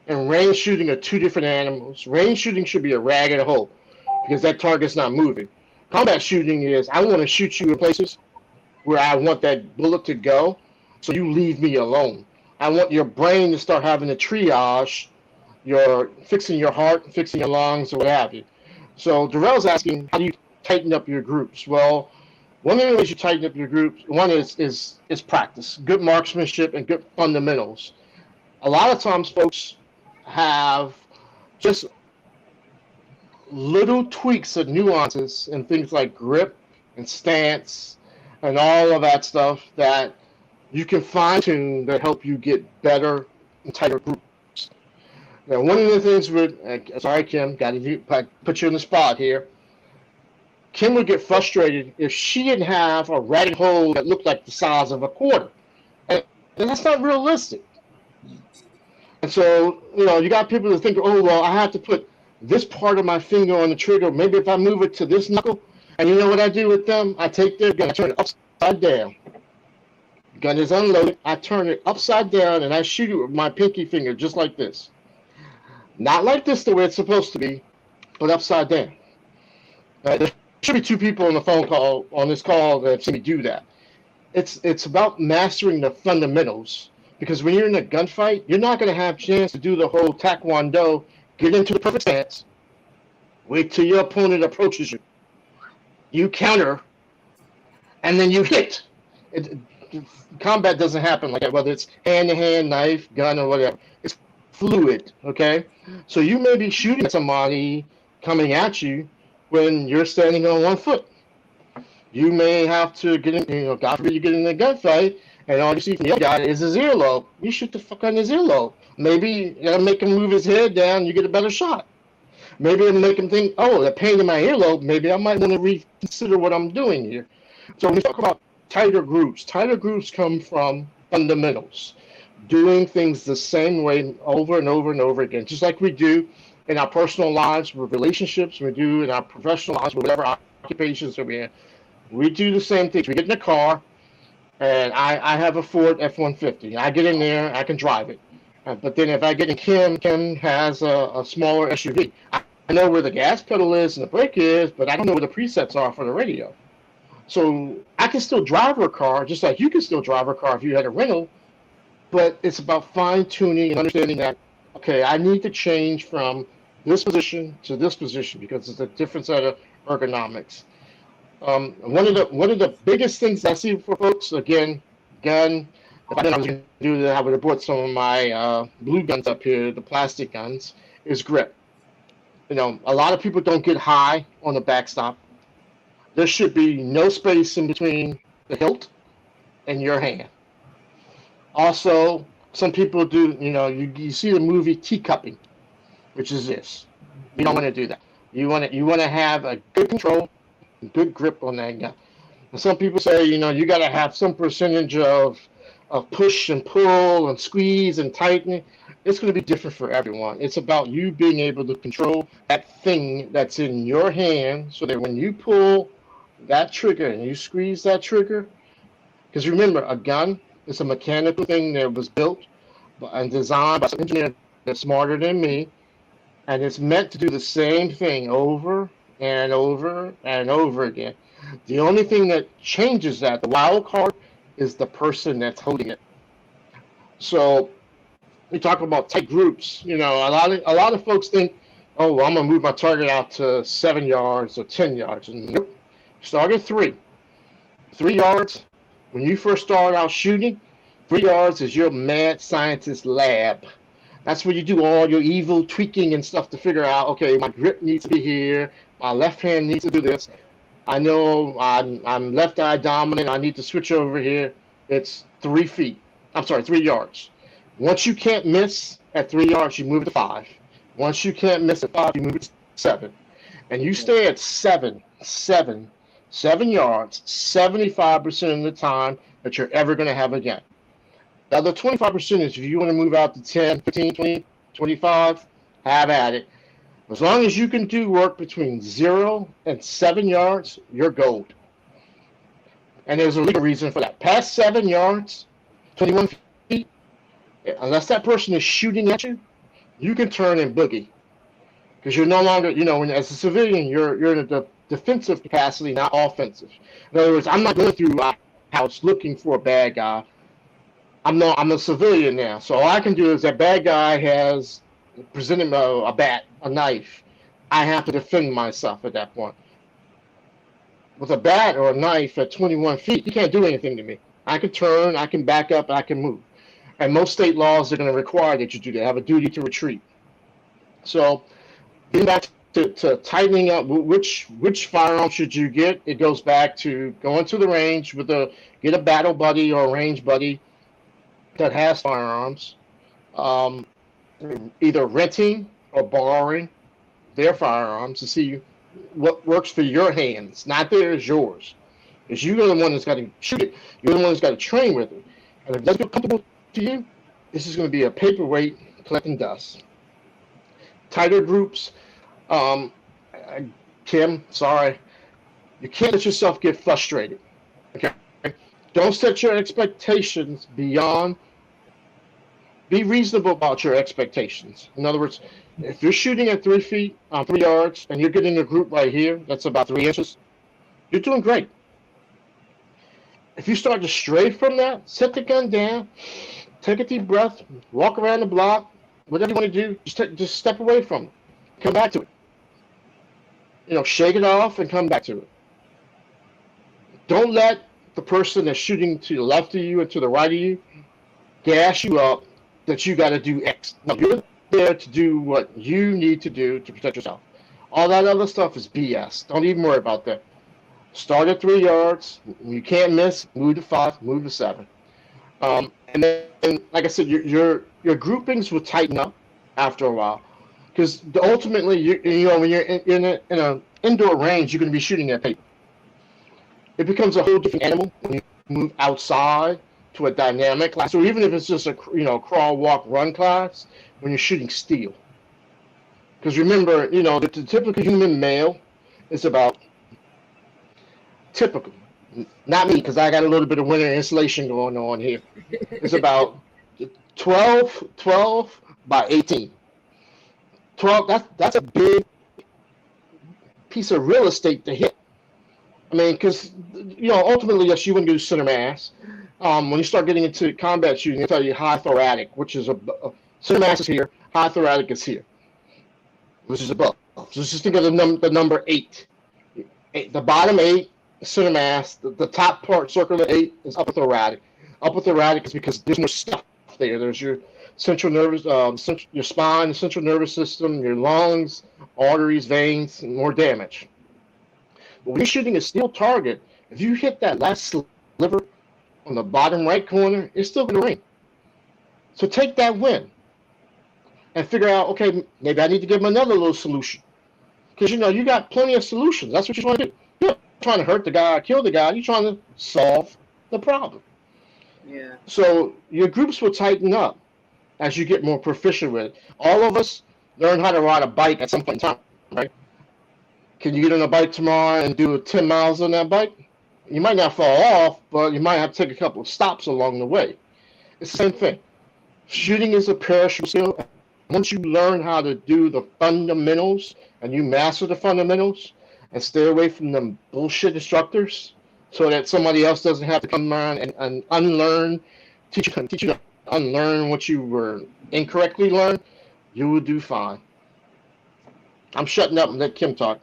and range shooting are two different animals. Range shooting should be a ragged hole because that target's not moving. Combat shooting is I want to shoot you in places where I want that bullet to go, so you leave me alone. I want your brain to start having a triage. You're fixing your heart, fixing your lungs, or what have you. So Darrell's asking, how do you tighten up your groups? Well, one of the ways you tighten up your groups, one is practice, good marksmanship and good fundamentals. A lot of times folks have just little tweaks of nuances and things like grip and stance and all of that stuff that you can fine tune that help you get better and tighter groups. Now, one of the things sorry, Kim, got to put you in the spot here. Kim would get frustrated if she didn't have a ragged hole that looked like the size of a quarter. And that's not realistic. And so, you got people that think, oh, well, I have to put this part of my finger on the trigger. Maybe if I move it to this knuckle. And you know what I do with them? I take their gun, I turn it upside down. Gun is unloaded. I turn it upside down and I shoot it with my pinky finger just like this. Not like this the way it's supposed to be, but upside down. There should be two people on this call that have seen me do that. It's about mastering the fundamentals, because when you're in a gunfight, you're not going to have a chance to do the whole taekwondo, get into the perfect stance, wait till your opponent approaches you. You counter, and then you hit. Combat doesn't happen like that, whether it's hand-to-hand, knife, gun, or whatever. It's fluid, okay? So you may be shooting at somebody coming at you when you're standing on one foot. You may have to get in, God forbid you get in a gunfight, and all you see from the other guy is his earlobe. You shoot the fuck on his earlobe. Maybe it'll make him move his head down, you get a better shot. Maybe it'll make him think, oh, the pain in my earlobe, maybe I might want to reconsider what I'm doing here. So when we talk about tighter groups come from fundamentals. doing things the same way over and over and over again, just like we do in our personal lives with relationships, we do in our professional lives with whatever occupations that we're in. We do the same things. We get in the car, and I have a Ford F-150. I get in there, I can drive it. But then if I get in Kim has a smaller SUV. I know where the gas pedal is and the brake is, but I don't know where the presets are for the radio. So I can still drive her car, just like you can still drive her car if you had a rental, but it's about fine-tuning and understanding that, okay, I need to change from this position to this position because it's a different set of ergonomics. One of the biggest things I see for folks, again, gun. If I knew I was going to do that, I would have brought some of my blue guns up here, the plastic guns, is grip. You know, a lot of people don't get high on the backstop. There should be no space in between the hilt and your hand. Also, some people do, you know, you see the movie teacupping, which is this. You don't want to do that. You want to have a good control, good grip on that gun. And some people say, you know, you got to have some percentage of push and pull and squeeze and tighten. It's going to be different for everyone. It's about you being able to control that thing that's in your hand so that when you pull that trigger and you squeeze that trigger, because remember, a gun is a mechanical thing that was built and designed by some engineer that's smarter than me, and it's meant to do the same thing over and over and over again. The only thing that changes that, the wild card, is the person that's holding it. So we talk about tight groups. You know, a lot of folks think, oh, well, I'm gonna move my target out to 7 yards or 10 yards, and nope. Start at 3 yards. When you first start out shooting, 3 yards is your mad scientist lab. That's where you do all your evil tweaking and stuff to figure out, okay, my grip needs to be here, my left hand needs to do this. I know I'm left eye dominant, I need to switch over here. It's 3 yards. Once you can't miss at 3 yards, you move it to 5. Once you can't miss at 5, you move it to 7. And you stay at 7 yards 75% of the time that you're ever going to have again. The other 25% is if you want to move out to 10, 15, 20, 25, have at it. As long as you can do work between 0 and 7 yards, you're gold. And there's a legal reason for that. Past 7 yards, 21 feet, unless that person is shooting at you, you can turn and boogie. Because you're no longer, you know, as a civilian, you're in a defensive capacity, not offensive. In other words, I'm not going through my house looking for a bad guy. I'm a civilian now. So all I can do is that bad guy has presented a bat, a knife. I have to defend myself at that point. With a bat or a knife at 21 feet, you can't do anything to me. I can turn, I can back up, I can move. And most state laws are going to require that you do that, have a duty to retreat. So getting back to tightening up which firearm should you get, it goes back to going to the range get a battle buddy or a range buddy that has firearms, either renting or borrowing their firearms to see what works for your hands, not theirs, yours. Because you're the one that's got to shoot it. You're the one that's got to train with it. And if it doesn't feel comfortable to you, this is going to be a paperweight collecting dust. Tighter groups, Kim, sorry, you can't let yourself get frustrated. Okay, don't set your expectations beyond. Be reasonable about your expectations. In other words, if you're shooting at 3 yards, and you're getting a group right here, that's about 3 inches, you're doing great. If you start to stray from that, set the gun down, take a deep breath, walk around the block, whatever you want to do, just step away from it. Come back to it. You know, shake it off and come back to it. Don't let the person that's shooting to the left of you and to the right of you gas you up that you got to do X. No, you're there to do what you need to do to protect yourself. All that other stuff is BS. Don't even worry about that. Start at 3 yards. When you can't miss, move to 5, move to 7. And then, like I said, your groupings will tighten up after a while. Because ultimately, you know, when you're in an indoor range, you're going to be shooting at paper. It becomes a whole different animal when you move outside to a dynamic class, or even if it's just a crawl, walk, run class, when you're shooting steel. Because remember, the typical human male is about typical, not me, because I got a little bit of winter insulation going on here. It's about 12 by 18. 12. That's a big piece of real estate to hit. I mean, because ultimately, yes, you want to do center mass. When you start getting into combat shooting, they tell you high thoracic, which is a center mass is here, high thoracic is here, which is above. So just think of the number 8. The bottom 8, center mass. The top part, circle of 8, is upper thoracic. Upper thoracic is because there's more stuff there. There's your central nervous, your spine, central nervous system, your lungs, arteries, veins, and more damage. But when you're shooting a steel target, if you hit that last sliver on the bottom right corner, it's still going to ring. So take that win and figure out, okay, maybe I need to give them another little solution. Because, you got plenty of solutions. That's what you want to do. You're not trying to hurt the guy or kill the guy. You're trying to solve the problem. Yeah. So your groups will tighten up as you get more proficient with it. All of us learn how to ride a bike at some point in time, right? Can you get on a bike tomorrow and do 10 miles on that bike? You might not fall off, but you might have to take a couple of stops along the way. It's the same thing. Shooting is a perishable skill. Once you learn how to do the fundamentals and you master the fundamentals and stay away from them bullshit instructors so that somebody else doesn't have to come around and unlearn, teach you to unlearn what you were incorrectly learned, you will do fine. I'm shutting up and let Kim talk.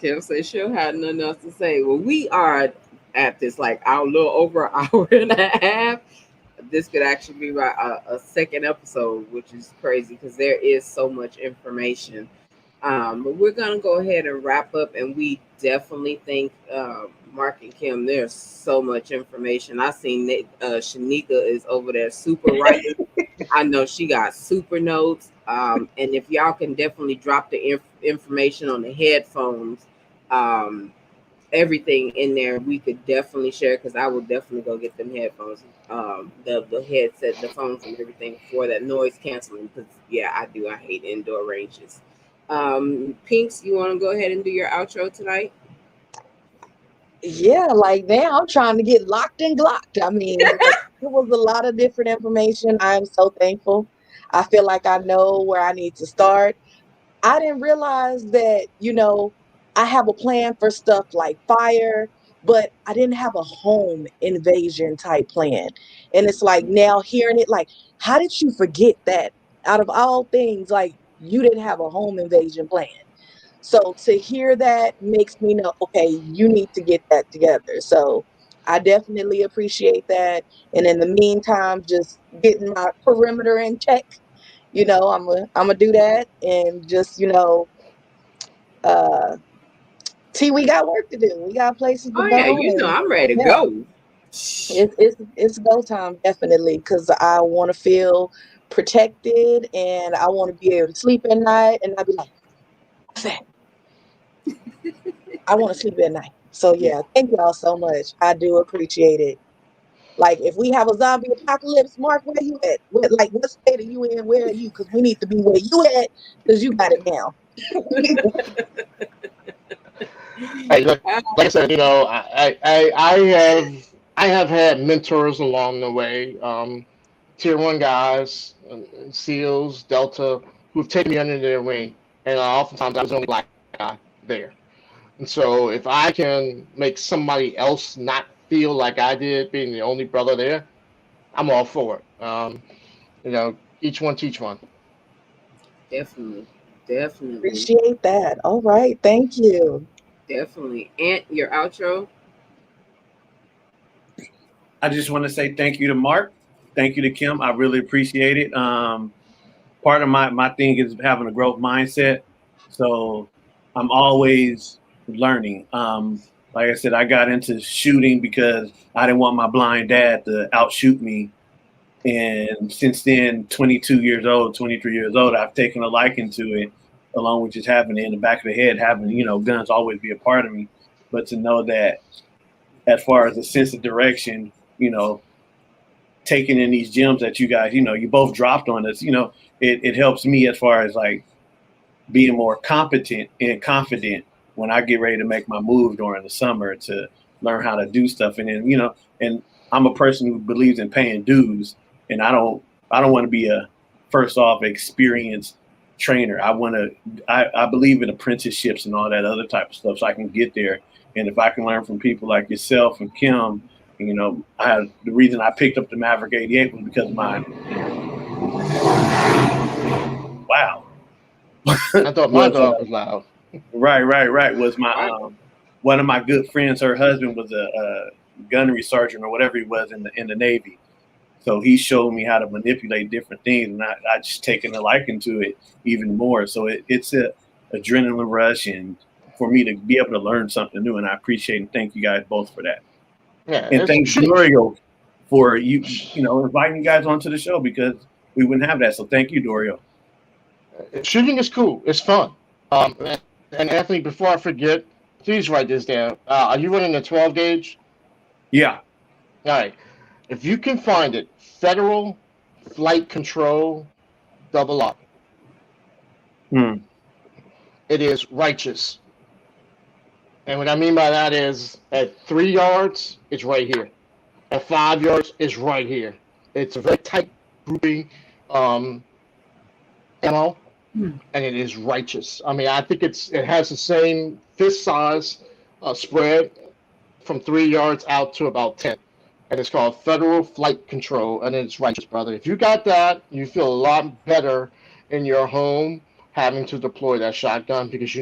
Kim says she'll have nothing else to say. Well, we are at this a little over an hour and a half. This could actually be a second episode, which is crazy because there is so much information. But we're gonna go ahead and wrap up, and we definitely think Mark and Kim, there's so much information. I seen Shanika is over there super writing. I know she got super notes. And if y'all can definitely drop the information on the headphones, everything in there, we could definitely share, because I will definitely go get them headphones, the headset, the phones, and everything for that noise canceling. Because I hate indoor ranges. Pinks, you want to go ahead and do your outro tonight? Yeah, now I'm trying to get locked and glocked. I mean, it was a lot of different information. I am so thankful. I feel like I know where I need to start. I didn't realize that, I have a plan for stuff like fire, but I didn't have a home invasion type plan. And it's now hearing it, how did you forget that? Out of all things, you didn't have a home invasion plan. So to hear that makes me know, okay, you need to get that together. So I definitely appreciate that. And in the meantime, just getting my perimeter in check. I'm gonna do that, and just T, we got work to do. We got places to go. I'm ready to go. It's go time, definitely, because I want to feel protected, and I want to be able to sleep at night, and I'd be like, what's that? I want to sleep at night. So yeah, thank y'all so much. I do appreciate it. If we have a zombie apocalypse, Mark, where you at? What state are you in? Where are you? Because we need to be where you at, because you got it down. Hey, like I said, I have had mentors along the way, tier 1 guys, SEALs, Delta, who've taken me under their wing, and oftentimes I was the only black guy there. And so if I can make somebody else not feel like I did, being the only brother there, I'm all for it. Each one teach one. Definitely. Appreciate that. All right, thank you. Definitely. And your outro? I just want to say thank you to Mark. Thank you to Kim. I really appreciate it. Part of my thing is having a growth mindset. So I'm always learning. Like I said, I got into shooting because I didn't want my blind dad to outshoot me. And since then, 22 years old, 23 years old, I've taken a liking to it, along with just having it in the back of the head, having, guns always be a part of me. But to know that as far as a sense of direction, taking in these gems that you guys, you both dropped on us, it helps me as far as like being more competent and confident when I get ready to make my move during the summer to learn how to do stuff. And then, and I'm a person who believes in paying dues, and I don't want to be a first off experienced trainer. I believe in apprenticeships and all that other type of stuff so I can get there. And if I can learn from people like yourself and Kim, the reason I picked up the Maverick 88 was because wow. I thought my dog was loud. Right. Was my one of my good friends, her husband was a gunnery sergeant or whatever he was in the Navy. So he showed me how to manipulate different things, and I just taken a liking to it even more. So it's a adrenaline rush, and for me to be able to learn something new, and I appreciate and thank you guys both for that. Yeah, and thanks Dorio for inviting you guys onto the show, because we wouldn't have that. So thank you, Dorio. Shooting is cool. It's fun. And Anthony, before I forget, please write this down. Are you running a 12 gauge? Yeah. All right. If you can find it, Federal Flight Control double up. It is righteous. And what I mean by that is at 3 yards, it's right here. At 5 yards, it's right here. It's a very tight grouping ammo, and it is righteous. I mean, I think it has the same fist size spread from 3 yards out to about 10. And it's called Federal Flight Control, and it's righteous, brother. If you got that, you feel a lot better in your home having to deploy that shotgun, because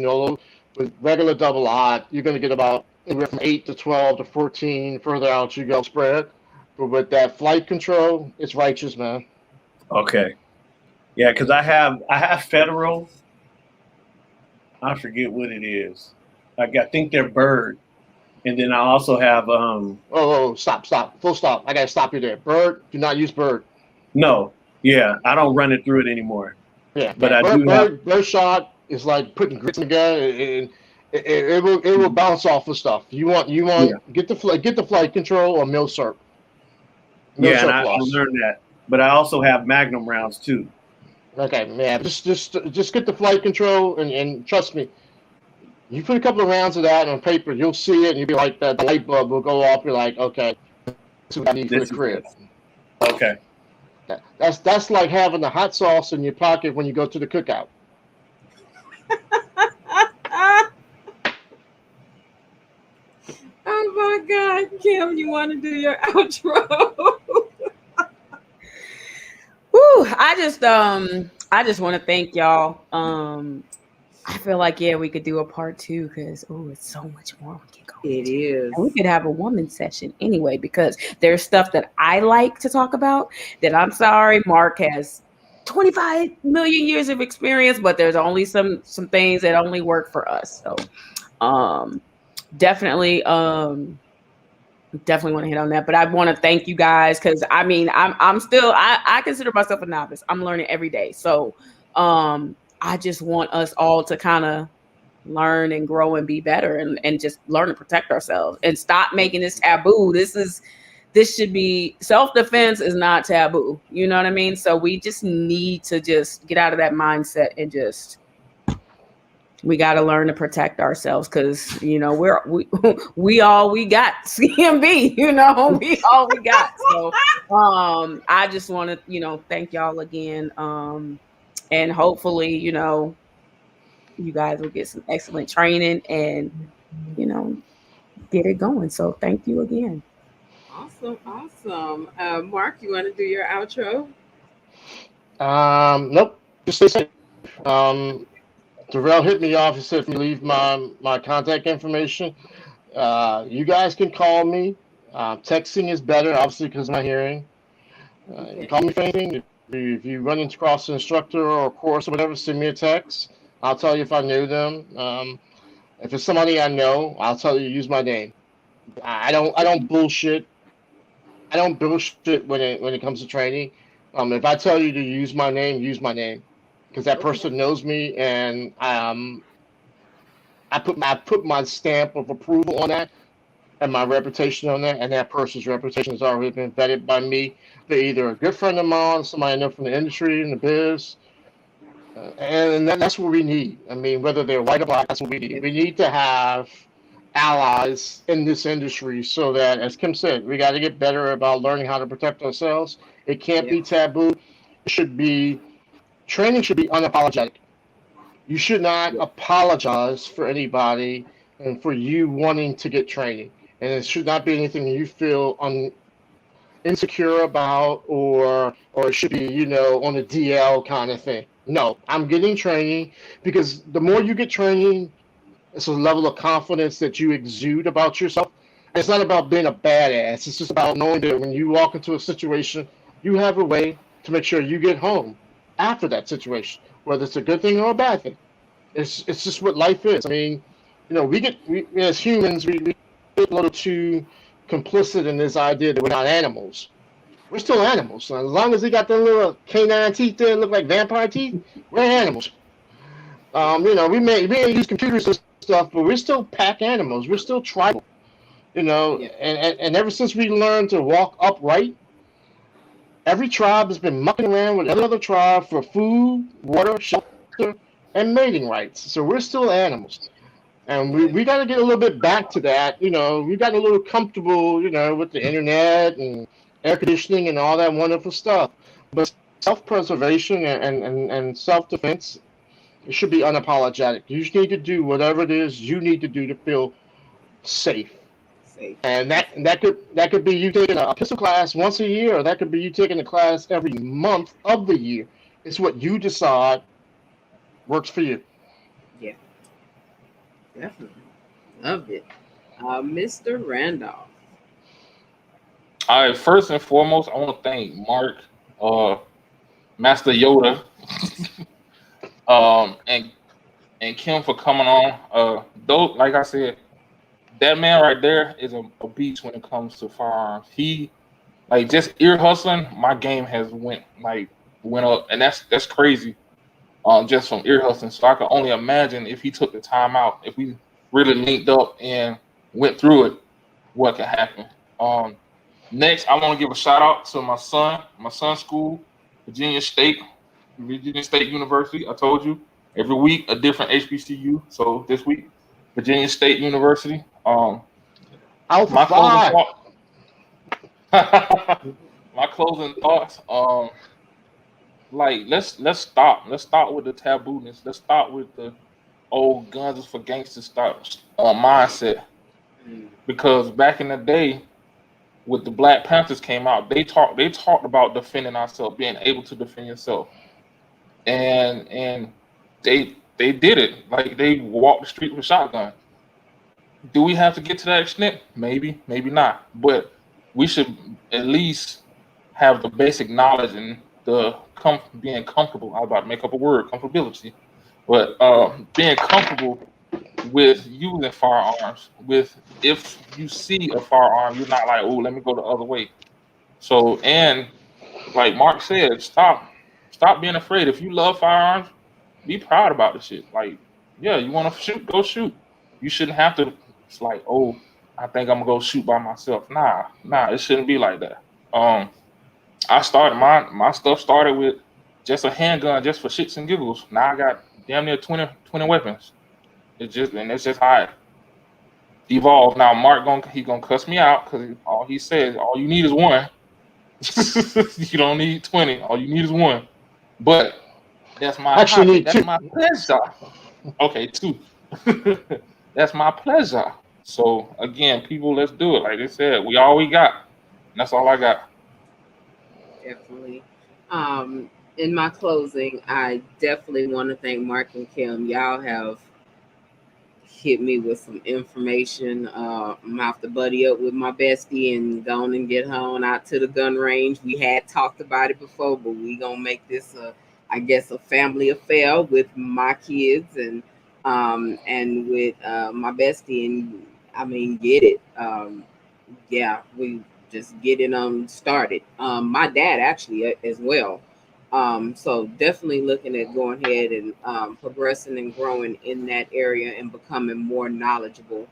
with regular double aught, you're going to get about anywhere from 8 to 12 to 14 further out you go spread. But with that flight control, it's righteous, man. Okay. Yeah, because I have Federal. I forget what it is. I think they're Bird. And then I also have stop. Full stop. I gotta stop you there. Bird, do not use Bird. No. Yeah, I don't run it through it anymore. Yeah, but Bird shot is like putting grits in the gun, and it will bounce off of stuff. You want get the flight control or Milsurp. And I learned that. But I also have Magnum rounds too. Okay, man. Just get the flight control, and trust me. You put a couple of rounds of that on paper, you'll see it, and you'll be like, the light bulb will go off. You're like, okay, that's what I need for the crib. Okay. That's like having the hot sauce in your pocket when you go to the cookout. Oh my God, Kim, you want to do your outro? Woo! I just want to thank y'all. I feel like we could do a part 2, because it's so much more we can go. It is. And we could have a woman session anyway, because there's stuff that I like to talk about that I'm sorry Mark has 25 million years of experience, but there's only some things that only work for us. So definitely want to hit on that. But I want to thank you guys, because I mean I'm still I consider myself a novice. I'm learning every day. So I just want us all to kind of learn and grow and be better, and just learn to protect ourselves and stop making this taboo. This should be, self-defense is not taboo. You know what I mean? So we just need to just get out of that mindset and we got to learn to protect ourselves, because we all we got. CMB, we all we got. So I just want to thank y'all again. And hopefully, you guys will get some excellent training and, get it going. So thank you again. Awesome. Mark, you want to do your outro? Nope. Just stay safe. Darrell hit me off. He said, leave my contact information. You guys can call me. Texting is better, obviously, because of my hearing. Call me for anything. If you run across an instructor or a course or whatever, send me a text. I'll tell you if I knew them. If it's somebody I know, I'll tell you, use my name. I don't bullshit. I don't bullshit when it comes to training. If I tell you to use my name, because that person knows me, and I put my stamp of approval on that. and my reputation on that, and that person's reputation has already been vetted by me. They're either a good friend of mine, somebody I know from the industry, in the biz, and that's what we need. I mean, whether they're white or black, that's what we need. We need to have allies in this industry so that, as Kim said, we got to get better about learning how to protect ourselves. It can't be taboo. It should be, training should be unapologetic. You should not apologize for anybody and for you wanting to get training. And it should not be anything you feel insecure about, or it should be, on a DL kind of thing. No, I'm getting training because the more you get training, it's a level of confidence that you exude about yourself. And it's not about being a badass. It's just about knowing that when you walk into a situation, you have a way to make sure you get home after that situation, whether it's a good thing or a bad thing. It's just what life is. I mean, we as humans, we get a little too complicit in this idea that we're not animals. We're still animals. So as long as we got the little canine teeth there, look like vampire teeth, we're animals. We may use computers and stuff, but we're still pack animals. We're still tribal. And ever since we learned to walk upright, every tribe has been mucking around with another tribe for food, water, shelter, and mating rights. So we're still animals. And we got to get a little bit back to that. We got a little comfortable, with the internet and air conditioning and all that wonderful stuff. But self-preservation and self-defense, it should be unapologetic. You just need to do whatever it is you need to do to feel safe. And that could be you taking a pistol class once a year, or that could be you taking a class every month of the year. It's what you decide works for you. Yeah, definitely. Loved it. Mr. Randolph. All right, first and foremost, I want to thank Mark, Master Yoda, and Kim for coming on. Though, like I said, that man right there is a beast when it comes to firearms. He, like, just ear hustling, my game has went up, and that's crazy. Just from ear hustling. So I can only imagine if he took the time out, if we really linked up and went through it, what could happen. Next, I want to give a shout out to my son's school, Virginia State University. I told you, every week a different HBCU. So this week, Virginia State University. My closing thoughts. Let's stop with the tabooness. Let's stop with the old guns is for gangsters mindset. Because back in the day, with the Black Panthers came out, they talked about defending ourselves, being able to defend yourself, and they did it. Like, they walked the street with a shotgun. Do we have to get to that extent? Maybe not. But we should at least have the basic knowledge and the being comfortable. I was about to make up a word, comfortability, but being comfortable with using firearms. If you see a firearm, you're not like, oh, let me go the other way. So, and like Mark said, stop being afraid. If you love firearms, be proud about the shit. Like, yeah, you want to shoot, go shoot. You shouldn't have to. It's like, oh, I think I'm gonna go shoot by myself. Nah, it shouldn't be like that. I started my stuff started with just a handgun, just for shits and giggles. Now I got damn near 20 weapons. It's just how it evolved. Now Mark he gonna cuss me out because all he says, all you need is one. You don't need 20. All you need is one. But that's my hobby. That's my pleasure. Okay, 2. That's my pleasure. So again, people, let's do it. Like they said, we all we got. And that's all I got. Definitely. In my closing, I definitely want to thank Mark and Kim. Y'all have hit me with some information. I'm off to buddy up with my bestie and go on and get her on out to the gun range. We had talked about it before, but we gonna make this a family affair with my kids and with my bestie, and I mean, get it. Yeah, we just getting started. My dad actually as well. So definitely looking at going ahead and progressing and growing in that area and becoming more knowledgeable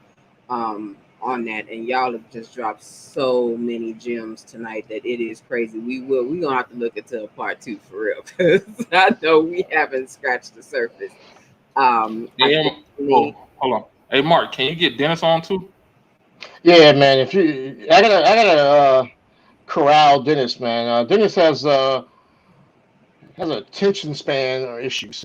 on that, and y'all have just dropped so many gems tonight that it is crazy. We're gonna have to look into a part 2 for real, because I know we haven't scratched the surface. Hold on. Hey, Mark, can you get Dennis on too? Yeah, man. I gotta corral Dennis, man. Dennis has attention span issues.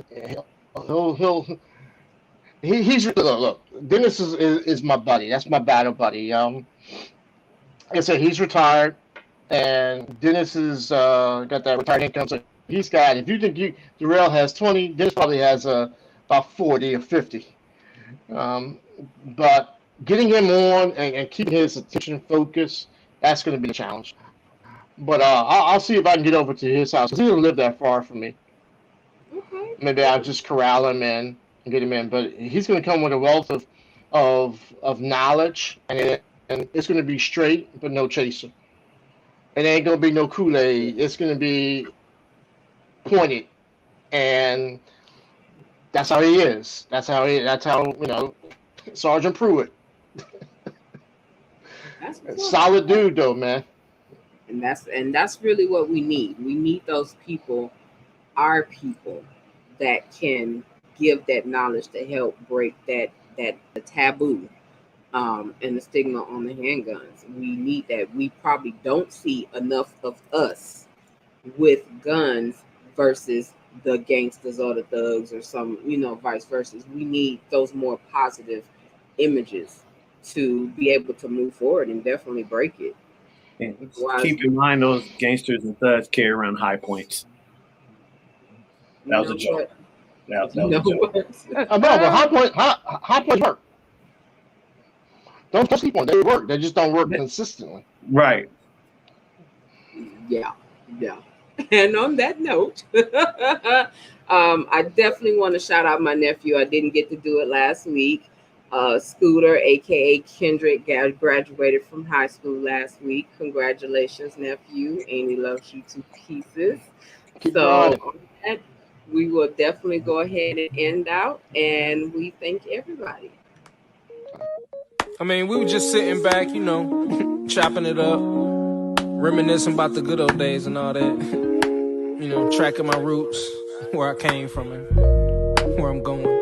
He's look. Dennis is my buddy. That's my battle buddy. Like I said, he's retired, and Dennis is got that retired income. So he's got. If you think Darrell has 20, Dennis probably has about 40 or 50. But getting him on and keeping his attention focused, that's going to be a challenge. But I'll see if I can get over to his house because he doesn't live that far from me. Okay. Maybe I'll just corral him in and get him in. But he's going to come with a wealth of knowledge, and it's going to be straight, but no chaser. It ain't going to be no Kool-Aid. It's going to be pointed, and that's how he is. That's how Sergeant Pruitt. Solid dude, though, man. And that's really what we need. We need those people, our people, that can give that knowledge to help break that taboo and the stigma on the handguns. We need that. We probably don't see enough of us with guns versus the gangsters or the thugs or some, vice versa. We need those more positive images to be able to move forward and definitely break it. And keep in mind, those gangsters and thugs carry around high points. That was a joke. That was a joke. No, but high points work. Don't sleep on them. They work. They just don't work consistently. Right. Yeah. And on that note, I definitely want to shout out my nephew. I didn't get to do it last week. Scooter, aka Kendrick, graduated from high school last week. Congratulations, nephew. Amy loves you to pieces. So on that, we will definitely go ahead and end out, and we thank everybody. I mean, we were just sitting back, chopping it up, reminiscing about the good old days and all that. Tracking my roots, where I came from and where I'm going.